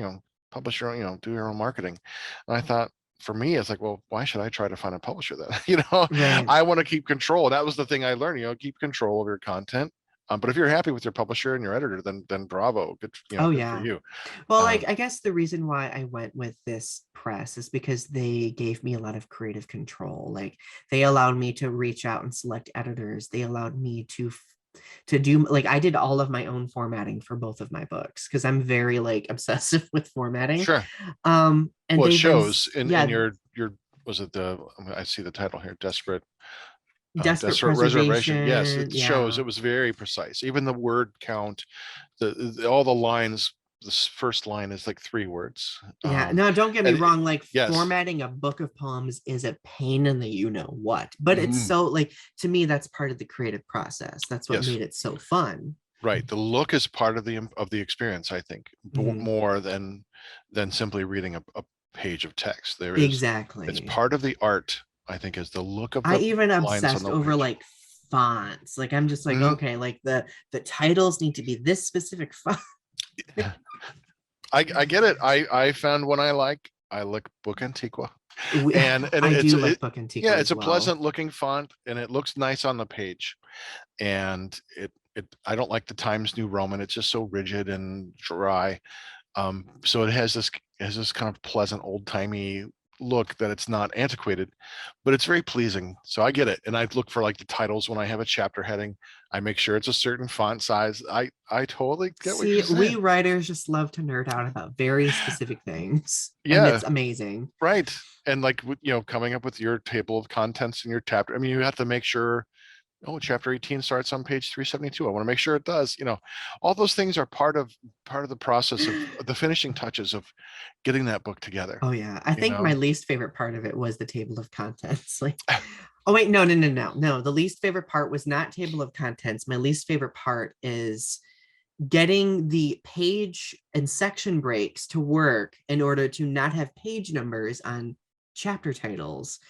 publish your own, do your own marketing. And I thought, for me, it's like, well, why should I try to find a publisher that, Right. I want to keep control. And that was the thing I learned, keep control of your content. But if you're happy with your publisher and your editor, then bravo, good, Oh good for yeah. you. Well, like Um, I guess the reason why I went with this press is because they gave me a lot of creative control. Like they allowed me to reach out and select editors. They allowed me to do like I did all of my own formatting for both of my books because I'm very like obsessive with formatting. sure. And Well, it they then shows in yeah, your was it I see the title here, desperate Desperate Reservation. Yes, preservation. it shows Yeah. it was very precise. Even the word count, all the lines, first line is like 3 words. Yeah, no, don't get me And wrong. Like yes, formatting a book of poems is a pain in the you know what, but it's mhm, so like to me that's part of the creative process. That's what yes, made it so fun. right. The look is part of the experience, I think, Mhm. more than simply reading a page of text. It's Exactly. part of the art, I think, is the look of I the even lines on obsessed the over page. like fonts. Like I'm just like, Mhm. okay, like the titles need to be this specific font. I get it. I found one I like. I like Book Antiqua, We, and I do like Book yeah, Antiqua it's as a well. pleasant looking font and it looks nice on the page. And it I don't like the Times New Roman. It's just so rigid and dry. So it has this kind of pleasant old timey look that it's not antiquated, but it's very pleasing. So I get it. And I look for like the titles when I have a chapter heading. I make sure it's a certain font size. I totally get what See, you're we saying. writers just love to nerd out about very specific things, and it's Yeah, amazing. right. And like coming up with your table of contents in your chapter. I mean, you have to make sure, oh, chapter 18 starts on page 372. I want to make sure it does. All those things are part of the process of the finishing touches of getting that book together. Oh yeah, I You think my know, least favorite part of it was the table of contents. Like, oh wait, no, no, no, no, no. The least favorite part was not table of contents. My least favorite part is getting the page and section breaks to work in order to not have page numbers on chapter titles.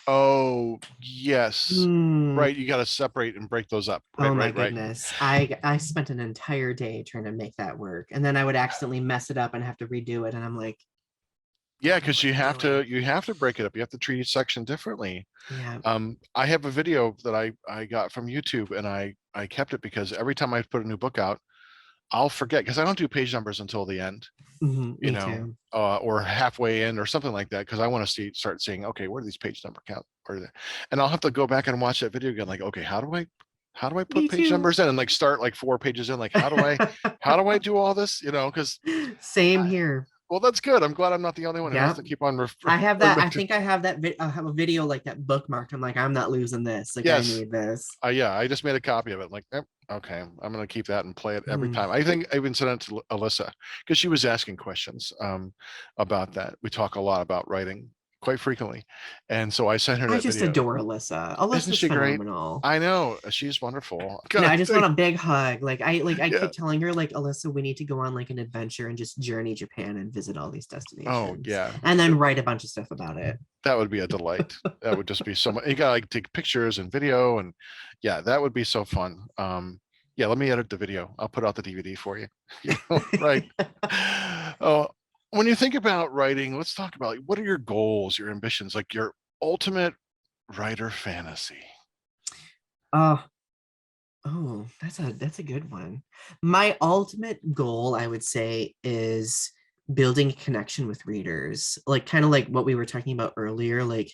oh yes, Hmm. right. You got to separate and break those up. Oh Right, my right, right. goodness. I spent an entire day trying to make that work. And then I would accidentally mess it up and have to redo it. And I'm like, Yeah, what am because I doing? you have to break it up. You have to treat each section differently. Yeah. I have a video that I got from YouTube, and I kept it because every time I put a new book out, I'll forget, because I don't do page numbers until the end, Mhm, me too. or halfway in or something like that, because I want to start seeing, okay, where do these page number count? Where are they? And I'll have to go back and watch that video again, like, okay, how do I Me put page too. numbers in, and like start like 4 pages in, like how do I do all this? Because Same here. well, that's good. I'm glad I'm not the only one who has Yep. to keep on I have that. I think I have that. I have a video like that bookmarked. I'm like, I'm not losing this. Like, I yes. need this. Yeah, I just made a copy of it. Like, okay, I'm gonna keep that and play it every Hmm. time. I think I even sent it to Alyssa because she was asking questions about that. We talk a lot about writing quite frequently, and so I sent her I that just video. adore Alyssa. Isn't Alyssa's she great? phenomenal. I know, she's wonderful. No, God, I just want a big hug. I yeah. keep telling her like Alyssa, we need to go on like an adventure and just journey Japan and visit all these Oh destinations, yeah, and then write a bunch of stuff about it. that would be a delight. That would just be so much. You gotta like take pictures and video, and yeah, that would be so fun. Yeah, let me edit the video. I'll put out the DVD for you. Right. Oh, when you think about writing, let's talk about, like, what are your goals, your ambitions, like your ultimate writer fantasy? Uh oh, that's a good one. My ultimate goal, I would say, is building a connection with readers. Like kind of like what we were talking about earlier. Like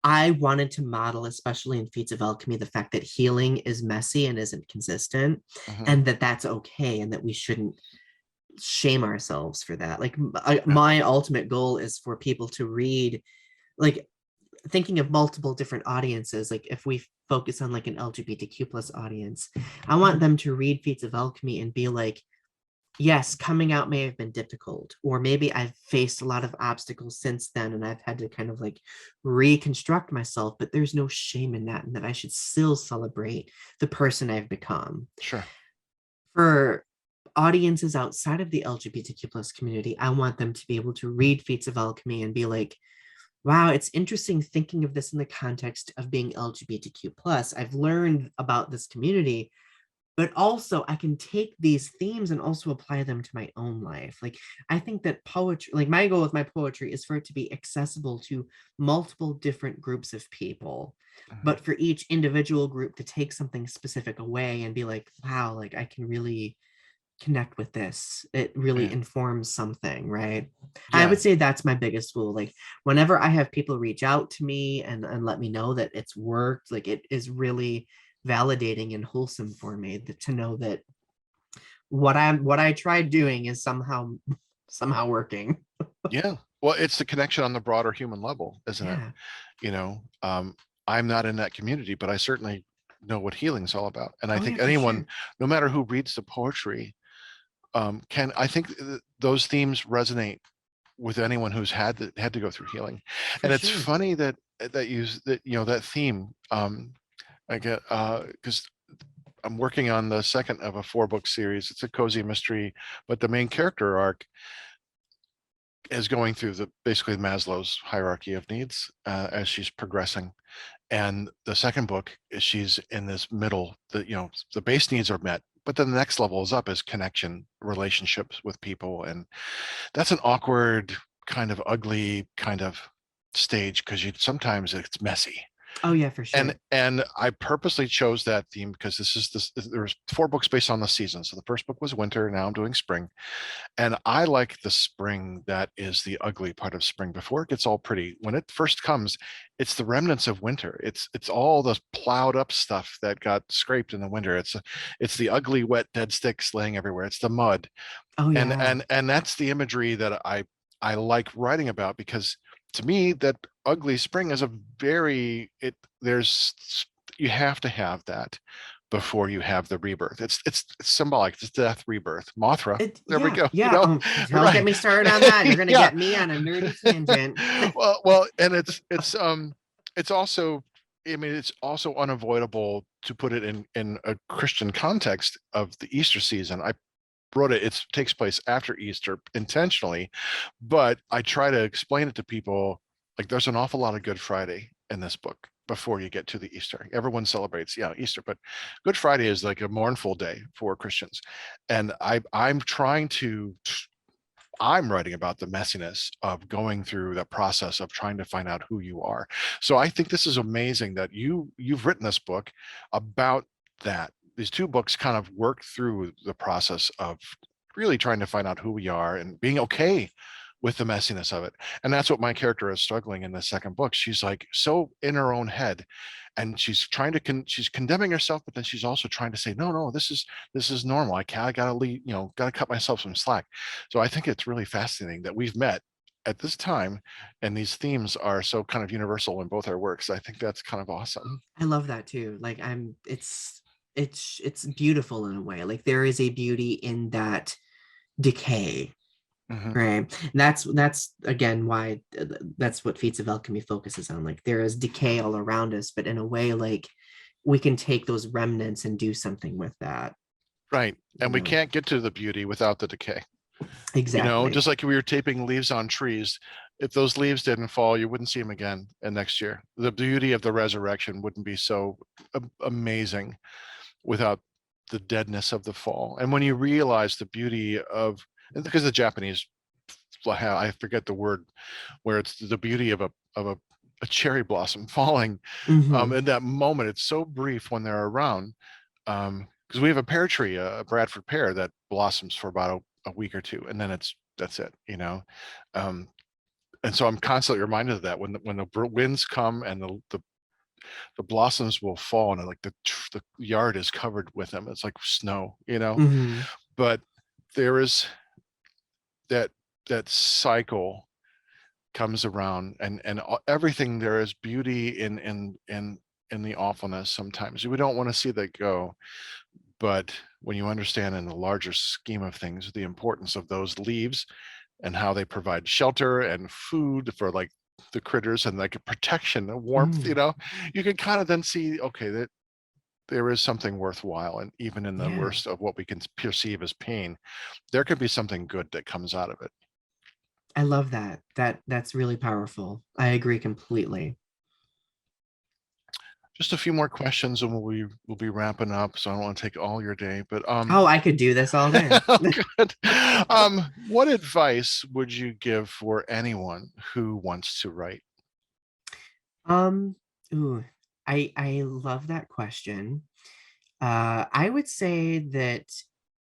I wanted to model, especially in Feats of Alchemy, the fact that healing is messy and isn't consistent, Hmm. and that that's okay, and that we shouldn't shame ourselves for that. Like Yeah. my ultimate goal is for people to read, like thinking of multiple different audiences. Like if we focus on like an LGBTQ plus audience, I want them to read Feats of Alchemy and be like, yes, coming out may have been difficult, or maybe I've faced a lot of obstacles since then and I've had to kind of like reconstruct myself, but there's no shame in that, and that I should still celebrate the person I've become. Sure. For audiences outside of the LGBTQ plus community, I want them to be able to read Feats of Alchemy and be like, wow, it's interesting thinking of this in the context of being LGBTQ plus. I've learned about this community, but also I can take these themes and also apply them to my own life. Like I think that poetry, like my goal with my poetry is for it to be accessible to multiple different groups of people, Hmm. but for each individual group to take something specific away and be like, wow, like I can really connect with this. It really Yeah. informs something, right? I Yeah. would say that's my biggest goal. Like whenever I have people reach out to me and let me know that it's worked, like it is really validating and wholesome for me to know that what I tried doing is somehow working. Yeah. Well, it's the connection on the broader human level, isn't it? Yeah. You know, I'm not in that community, but I certainly know what healing's all about. And I Oh yeah, think for anyone, sure. no matter who reads the poetry, can, I think those themes resonate with anyone who's had to go through healing. For And it's sure. funny that you know that theme. I get because I'm working on the second of a 4-book series. It's a cozy mystery, but the main character arc is going through the basically Maslow's hierarchy of needs as she's progressing. And the second book is she's in this middle, the base needs are met, but then the next level is up is connection, relationships with people. And that's an awkward, kind of ugly kind of stage because you sometimes it's messy. Oh yeah, for and sure. and I purposely chose that theme because there's 4 books based on the season. So the first book was winter, now I'm doing spring. And I like the spring that is the ugly part of spring before it gets all pretty. When it first comes, it's the remnants of winter. It's all the plowed up stuff that got scraped in the winter. It's the ugly, wet, dead sticks laying everywhere. It's the mud. Oh And yeah. that's the imagery that I like writing about because to me that ugly spring is a very it there's you have to have that before you have the rebirth. It's symbolic. It's death, rebirth. Mothra. It There we yeah, go. yeah. Don't get Right. me started on that. You're gonna Yeah. get me on a nerdy tangent. Well, and it's also, I mean, it's also unavoidable to put it in a Christian context of the Easter season. I wrote it. It takes place after Easter intentionally, but I try to explain it to people. Like there's an awful lot of Good Friday in this book before you get to the Easter. Everyone celebrates, yeah, Easter, but Good Friday is like a mournful day for Christians. And I'm writing about the messiness of going through the process of trying to find out who you are. So I think this is amazing that you've written this book about that. These 2 books kind of work through the process of really trying to find out who we are and being okay with the messiness of it. And that's what my character is struggling in the second book. She's like so in her own head and she's trying to she's condemning herself, but then she's also trying to say, no, this is normal. I gotta leave, gotta cut myself some slack. So I think it's really fascinating that we've met at this time and these themes are so kind of universal in both our works. I think that's kind of awesome. I love that too. Like it's beautiful in a way. Like there is a beauty in that decay, Hmm. right? And that's again why that's what Feats of Alchemy focuses on. Like there is decay all around us, but in a way, like we can take those remnants and do something with that. Right. You And we know, can't get to the beauty without the decay. exactly. Just like we were taping leaves on trees, if those leaves didn't fall, you wouldn't see them again and next year. The beauty of the resurrection wouldn't be so amazing without the deadness of the fall. And when you realize the beauty of, and because the Japanese, I forget the word, where it's the beauty of a a cherry blossom falling. Hmm. In that moment, it's so brief when they're around. Because we have a pear tree, a Bradford pear, that blossoms for about a week or two, and then that's it, you know. Um, and so I'm constantly reminded of that when the winds come and the blossoms will fall, and like the yard is covered with them. It's like snow, you know. Hmm. But there is that that cycle comes around, and everything, there is beauty in the awfulness. Sometimes we don't want to see that go, but when you understand in the larger scheme of things the importance of those leaves and how they provide shelter and food for like the critters, and like a protection and warmth, you Hmm. know, you can kind of then see, okay, that there is something worthwhile, and even in the Yeah, worst of what we can perceive as pain, there could be something good that comes out of it. I love that. That's really powerful. I agree completely. Just a few more questions and we'll be wrapping up, so I don't want to take all your day, but Oh, I could do this all day. oh, good. What advice would you give for anyone who wants to write? Um, ooh, I love that question. I would say that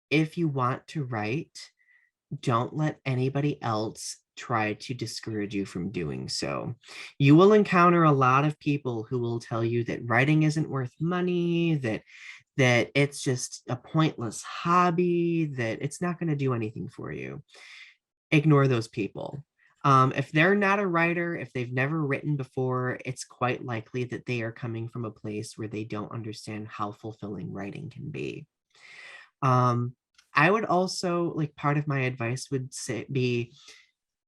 if you want to write, don't let anybody else try to discourage you from doing so. You will encounter a lot of people who will tell you that writing isn't worth money, that it's just a pointless hobby, that it's not going to do anything for you. Ignore those people. If they're not a writer, if they've never written before, it's quite likely that they are coming from a place where they don't understand how fulfilling writing can be. Um, I would also like part of my advice would say be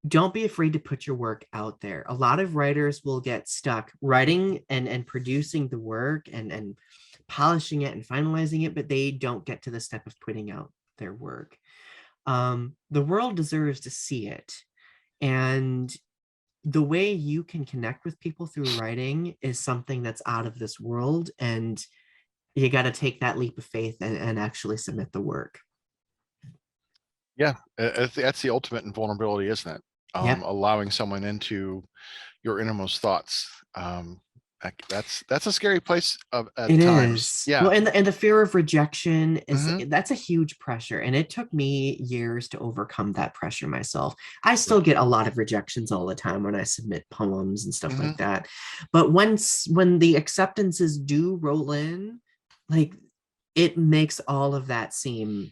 don't be afraid to put your work out there. A lot of writers will get stuck writing and producing the work and polishing it and finalizing it, but they don't get to the step of putting out their work. The world deserves to see it. And the way you can connect with people through writing is something that's out of this world. And you got to take that leap of faith and actually submit the work. Yeah, that's the ultimate in vulnerability, isn't it? Yep. Allowing someone into your innermost thoughts. That's a scary place at It times. is. Yeah. Well, and the fear of rejection is Hmm. that's a huge pressure. And it took me years to overcome that pressure myself. I still get a lot of rejections all the time when I submit poems and stuff Hmm. like that. But when the acceptances do roll in, like it makes all of that seem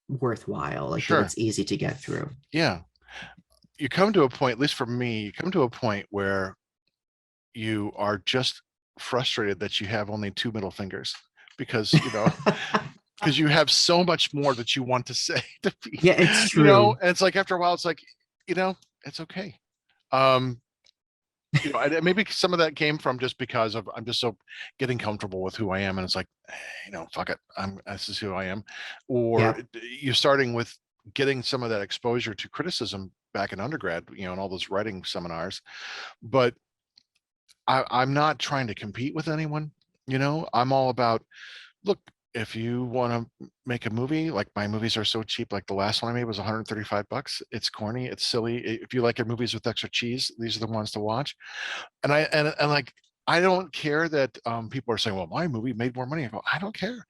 worthwhile, like that Sure. it's easy to get through. Yeah. You come to a point, at least for me, you come to a point where you are just frustrated that you have only two middle fingers, because because you have so much more that you want to say to be, Yeah, it's true. and it's like after a while it's like, you know it's okay. um Maybe some of that came from just because of I'm just so getting comfortable with who I am, and it's like, fuck it, this is who I am. Or Yep. you're starting with getting some of that exposure to criticism back in undergrad, and all those writing seminars. But I'm not trying to compete with anyone. I'm all about, look, if you want to make a movie, like my movies are so cheap. Like the last one I made was 135 bucks. It's corny, it's silly. If you like your movies with extra cheese, these are the ones to watch. And like, I don't care that people are saying, well, my movie made more money. I don't care.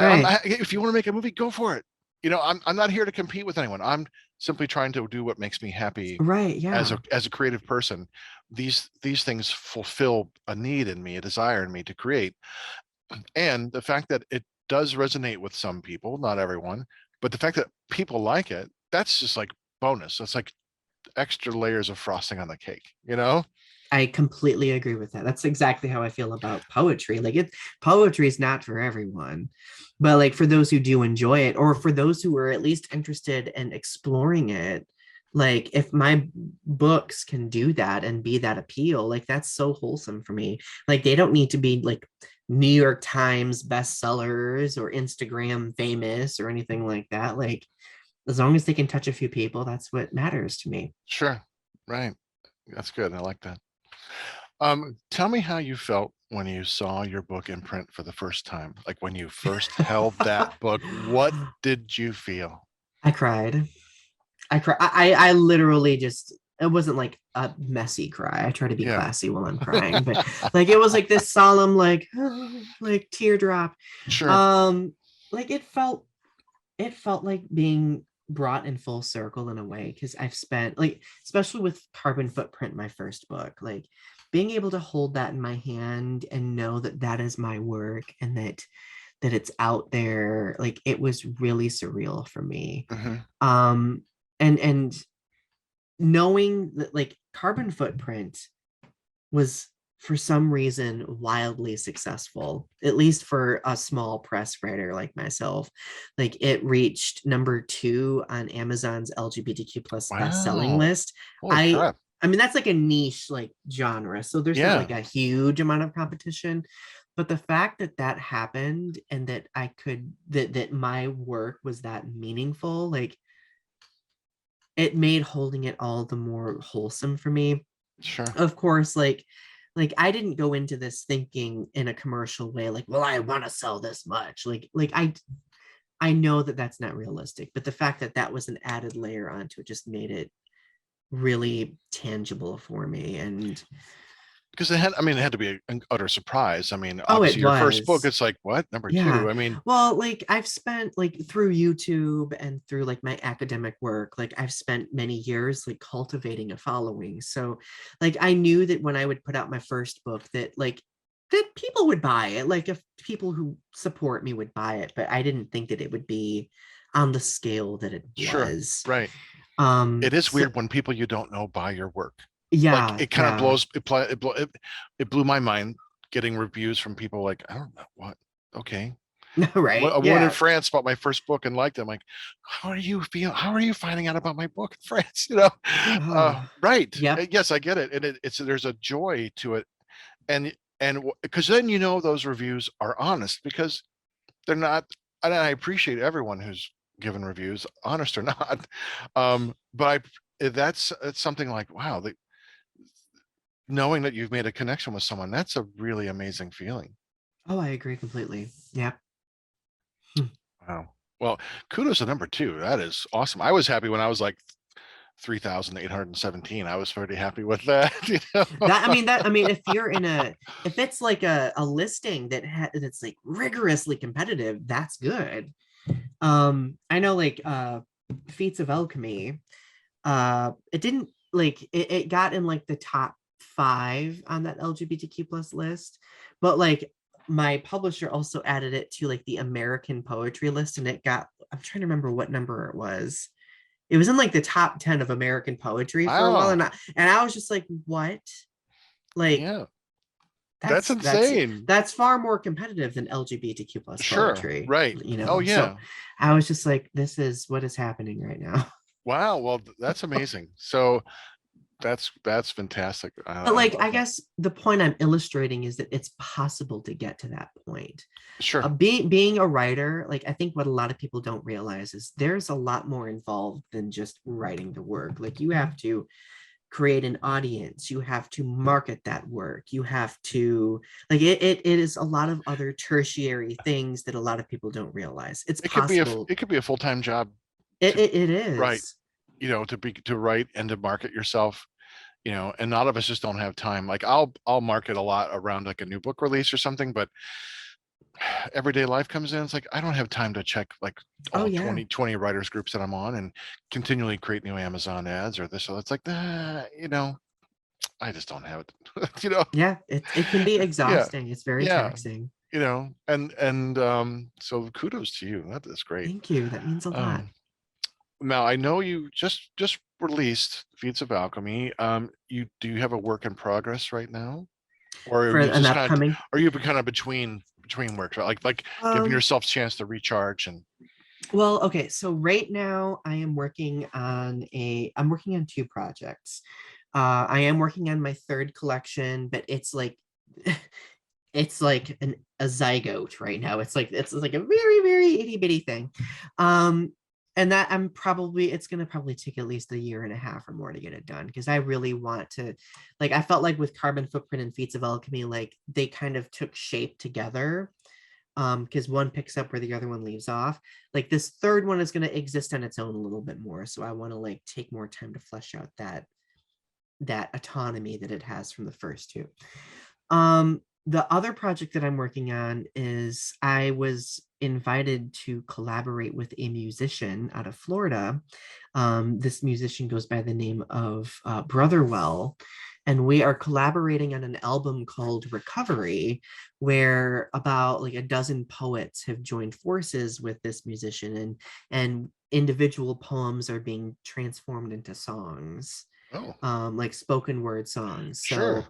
Right. If you want to make a movie, go for it. I'm not here to compete with anyone. I'm simply trying to do what makes me happy Right. as Yeah. a creative person. These things fulfill a need in me, a desire in me to create. And the fact that it does resonate with some people, not everyone, but the fact that people like it, that's just like bonus. That's like extra layers of frosting on the cake. I completely agree with that. That's exactly how I feel about poetry. Like poetry is not for everyone, but like for those who do enjoy it, or for those who are at least interested in exploring it, like if my books can do that and be that appeal, like that's so wholesome for me. Like they don't need to be like New York Times bestsellers or Instagram famous or anything like that. Like as long as they can touch a few people, that's what matters to me. Sure. Right. That's good. I like that. Tell me how you felt when you saw your book in print for the first time. Like when you first held that book, what did you feel? I cried. I literally just it wasn't like a messy cry. I try to be Yeah. classy while I'm crying, but like it was like this solemn, like like teardrop. Sure. Um, like it felt like being brought in full circle in a way because I've spent like, especially with Carbon Footprint, my first book, like being able to hold that in my hand and know that that is my work and that it's out there, like it was really surreal for me. Hmm. Um, and knowing that like Carbon Footprint was for some reason wildly successful, at least for a small press writer like myself. Like it reached number 2 on Amazon's LGBTQ plus best-selling Wow. list. Holy I crap. I mean that's like a niche like genre, so there's not Yeah. like a huge amount of competition. But the fact that that happened and that I could that my work was that meaningful, like it made holding it all the more wholesome for me. Sure. Of course, like I didn't go into this thinking in a commercial way like, well, I want to sell this much, like I know that that's not realistic, but the fact that that was an added layer onto it just made it really tangible for me. And Because it had, I mean, it had to be an utter surprise. I mean, oh, it obviously your first book, was. it's like, what? Number Yeah. two? I mean, Well, like I've spent like through YouTube and through like my academic work, like I've spent many years like cultivating a following. So like I knew that when I would put out my first book that people would buy it, like if people who support me would buy it, but I didn't think that it would be on the scale that it sure. was. Right. It is So weird when people you don't know buy your work. Like yeah, it kind of yeah. blows, it blew my mind getting reviews from people like, I don't know what. Okay. Right. A woman in Yeah. France bought my first book and liked it. I'm like, how are you feel? How are you finding out about my book in France? You know, Oh, right? yep. Yes, I get it, and it's there's a joy to it, and because then you know those reviews are honest because they're not. And I appreciate everyone who's given reviews, honest or not. But that's it's something like wow, knowing that you've made a connection with someone, that's a really amazing feeling. Oh, I agree completely. Yep. Wow. Well, kudos to number two. That is awesome. I was happy when I was like 3,817. I was pretty happy with that. You know? That, I mean, if you're in a, if it's like a listing that's like rigorously competitive, that's good. I know like Feats of Alchemy, it didn't like it got in like the top 5 on that LGBTQ plus list, but like my publisher also added it to like the American poetry list, and it got, I'm trying to remember what number it was. It was in like the top 10 of American poetry for a while, Wow. and I was just like, what? Like Yeah. That's that's insane. that's far more competitive than LGBTQ plus Sure. poetry, Right. you Oh know. So yeah. I was just like, this is what is happening right now. Wow. Well, that's amazing. So that's fantastic. But I like love I that. guess the point I'm illustrating is that it's possible to get to that point. Sure. Being a writer, like I think what a lot of people don't realize is there's a lot more involved than just writing the work. Like you have to create an audience, you have to market that work, you have to like it is a lot of other tertiary things that a lot of people don't realize. It's possible. It could be a full-time job it, to it, it write, is. you know, to write and to market yourself, you know, and a lot of us just don't have time. Like I'll market a lot around like a new book release or something, but everyday life comes in. It's like I don't have time to check like Oh all yeah. 20 writers groups that I'm on and continually create new Amazon ads or this. So it's like that, you know, I just don't have it. You know, Yeah, it can be yeah, exhausting. It's very yeah, taxing. you know, and so kudos to you. That is great. Thank you. That means a lot. Um, Now I know you just released Feats of Alchemy. You have a work in progress right now, or are For you an just kind of upcoming, are you kind of between works, right? Like giving um yourself a chance to recharge and well, okay, so right now I'm working on 2 projects. I am working on my third collection, but it's like it's like a zygote right now. It's like a very, very itty bitty thing. Um, and that it's gonna probably take at least a year and a half or more to get it done because I really want to, like, I felt like with Carbon Footprint and Feats of Alchemy, like they kind of took shape together. Because one picks up where the other one leaves off. Like this third one is going to exist on its own a little bit more, so I want to like take more time to flesh out that autonomy that it has from the first two. The other project that I'm working on is I was invited to collaborate with a musician out of Florida. This musician goes by the name of Brotherwell, and we are collaborating on an album called Recovery, where about like a dozen poets have joined forces with this musician, and individual poems are being transformed into songs, Oh, like spoken word songs. sure. So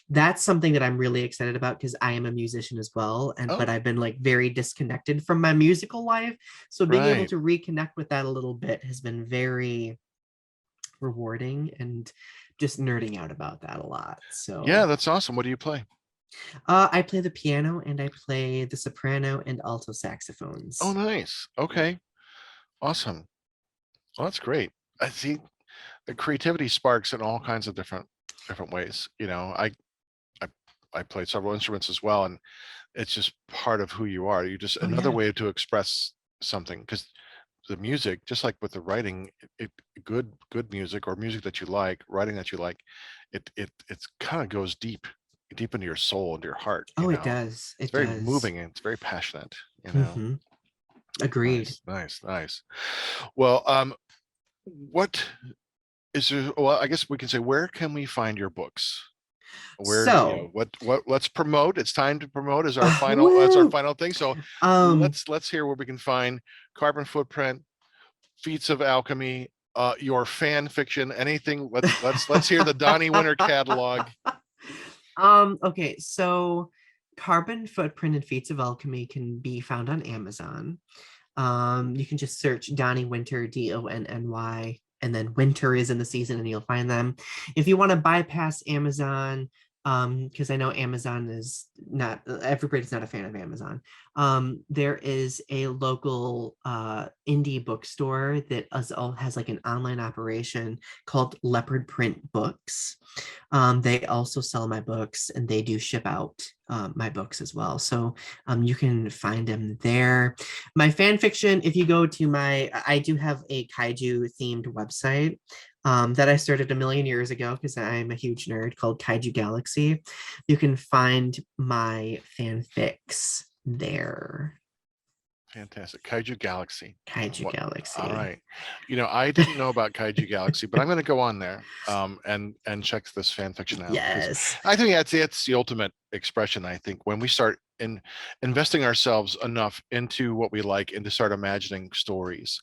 that's something that I'm really excited about because I am a musician as well. And but Oh, I've been like very disconnected from my musical life. So being able right. to reconnect with that a little bit has been very rewarding, and just nerding out about that a lot. Yeah, So that's awesome. What do you play? I play the piano and I play the soprano and alto Oh, saxophones. nice. Okay, awesome. Well, that's great. I see the creativity sparks in all kinds of different ways. I I play several instruments as well, and it's just part of who you are. You just Oh another yeah. way to express something because the music, just like with the writing, good music or music that you like, writing that you like, it's kind of goes deep into your soul, into your heart. Oh, it does. It's It very does. moving and it's very passionate. You know, Hmm. Agreed. nice, nice, nice. Well, what is there? Well, I guess we can say, where can we find your books? Where, So, what let's promote. It's time to promote as our final, that's our woo. final thing. So Um, let's hear where we can find Carbon Footprint, Feats of Alchemy, your fan fiction, anything. Let's hear the Donny Winter catalog. okay, so Carbon Footprint and Feats of Alchemy can be found on Amazon. You can just search Donny Winter, Donny, and then winter is in the season and you'll find them. If you want to bypass Amazon, because I know Amazon is not, everybody's not a fan of Amazon. There is a local indie bookstore that has like an online operation called Leopard Print Books. They also sell my books and they do ship out my books as well. So you can find them there. My fan fiction, if you go to I do have a kaiju themed website that I started a million years ago because I'm a huge nerd, called Kaiju Galaxy. You can find my fanfics there. Fantastic. Kaiju Galaxy. Kaiju What? All Galaxy. right. I didn't know about Kaiju Galaxy, but I'm going to go on there and check this fan fiction out because Yes. I think that's the ultimate expression. I think when we start investing ourselves enough into what we like and to start imagining stories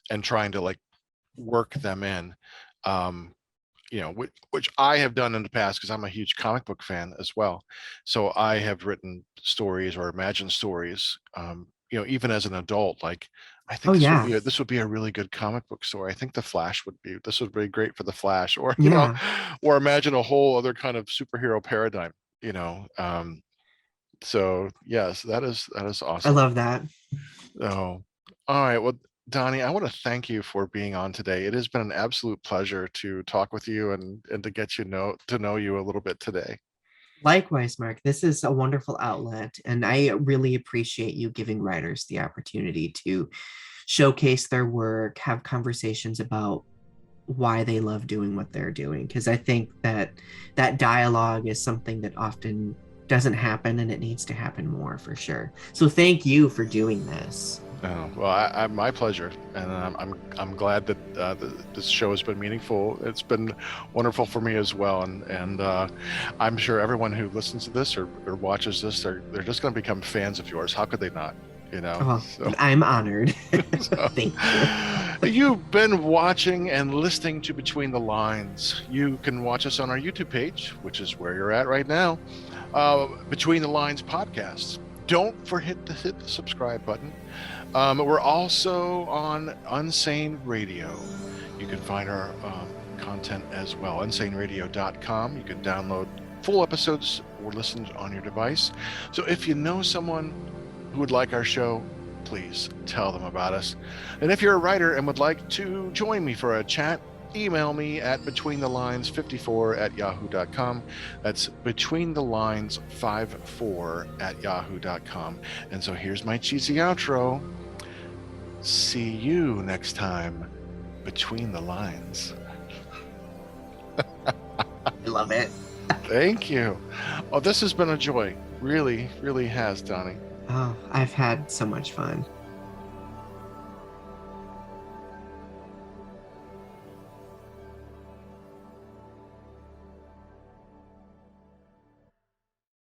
and trying to like work them in, um, which I have done in the past because I'm a huge comic book fan as well. So I have written stories or imagined stories, even as an adult. Like, I Oh think yeah. this would be a really good comic book story. I think the Flash this would be great for the Flash, or Yeah. or imagine a whole other kind of superhero paradigm. You know, so yes, that is I awesome. love that. Oh, all right. Well, Donnie, I want to thank you for being on today. It has been an absolute pleasure to talk with you and to get to know you a little bit today. Likewise, Mark, this is a wonderful outlet, and I really appreciate you giving writers the opportunity to showcase their work, have conversations about why they love doing what they're doing. Because I think that that dialogue is something that often doesn't happen, and it needs to happen more for sure. So thank you for doing this. Oh, well, my pleasure, and I'm glad that this show has been meaningful. It's been wonderful for me as well, and I'm sure everyone who listens to this or watches this, they're just going to become fans of yours. How could they not? Oh, So. I'm honored. So, Thank you. you've been watching and listening to Between the Lines. You can watch us on our YouTube page, which is where you're at right now. Between the Lines podcast. Don't forget to hit the subscribe button. We're also on Unsane Radio. You can find our content as well. Unsaneradio.com. You can download full episodes or listen on your device. So if you know someone who would like our show, please tell them about us. And if you're a writer and would like to join me for a chat, email me at betweenthelines54@yahoo.com. That's betweenthelines54@yahoo.com. And so here's my cheesy outro. See you next time, Between the Lines. I love it. Thank you. Oh, this has been a joy. Really, really has, Donnie. Oh, I've had so much fun.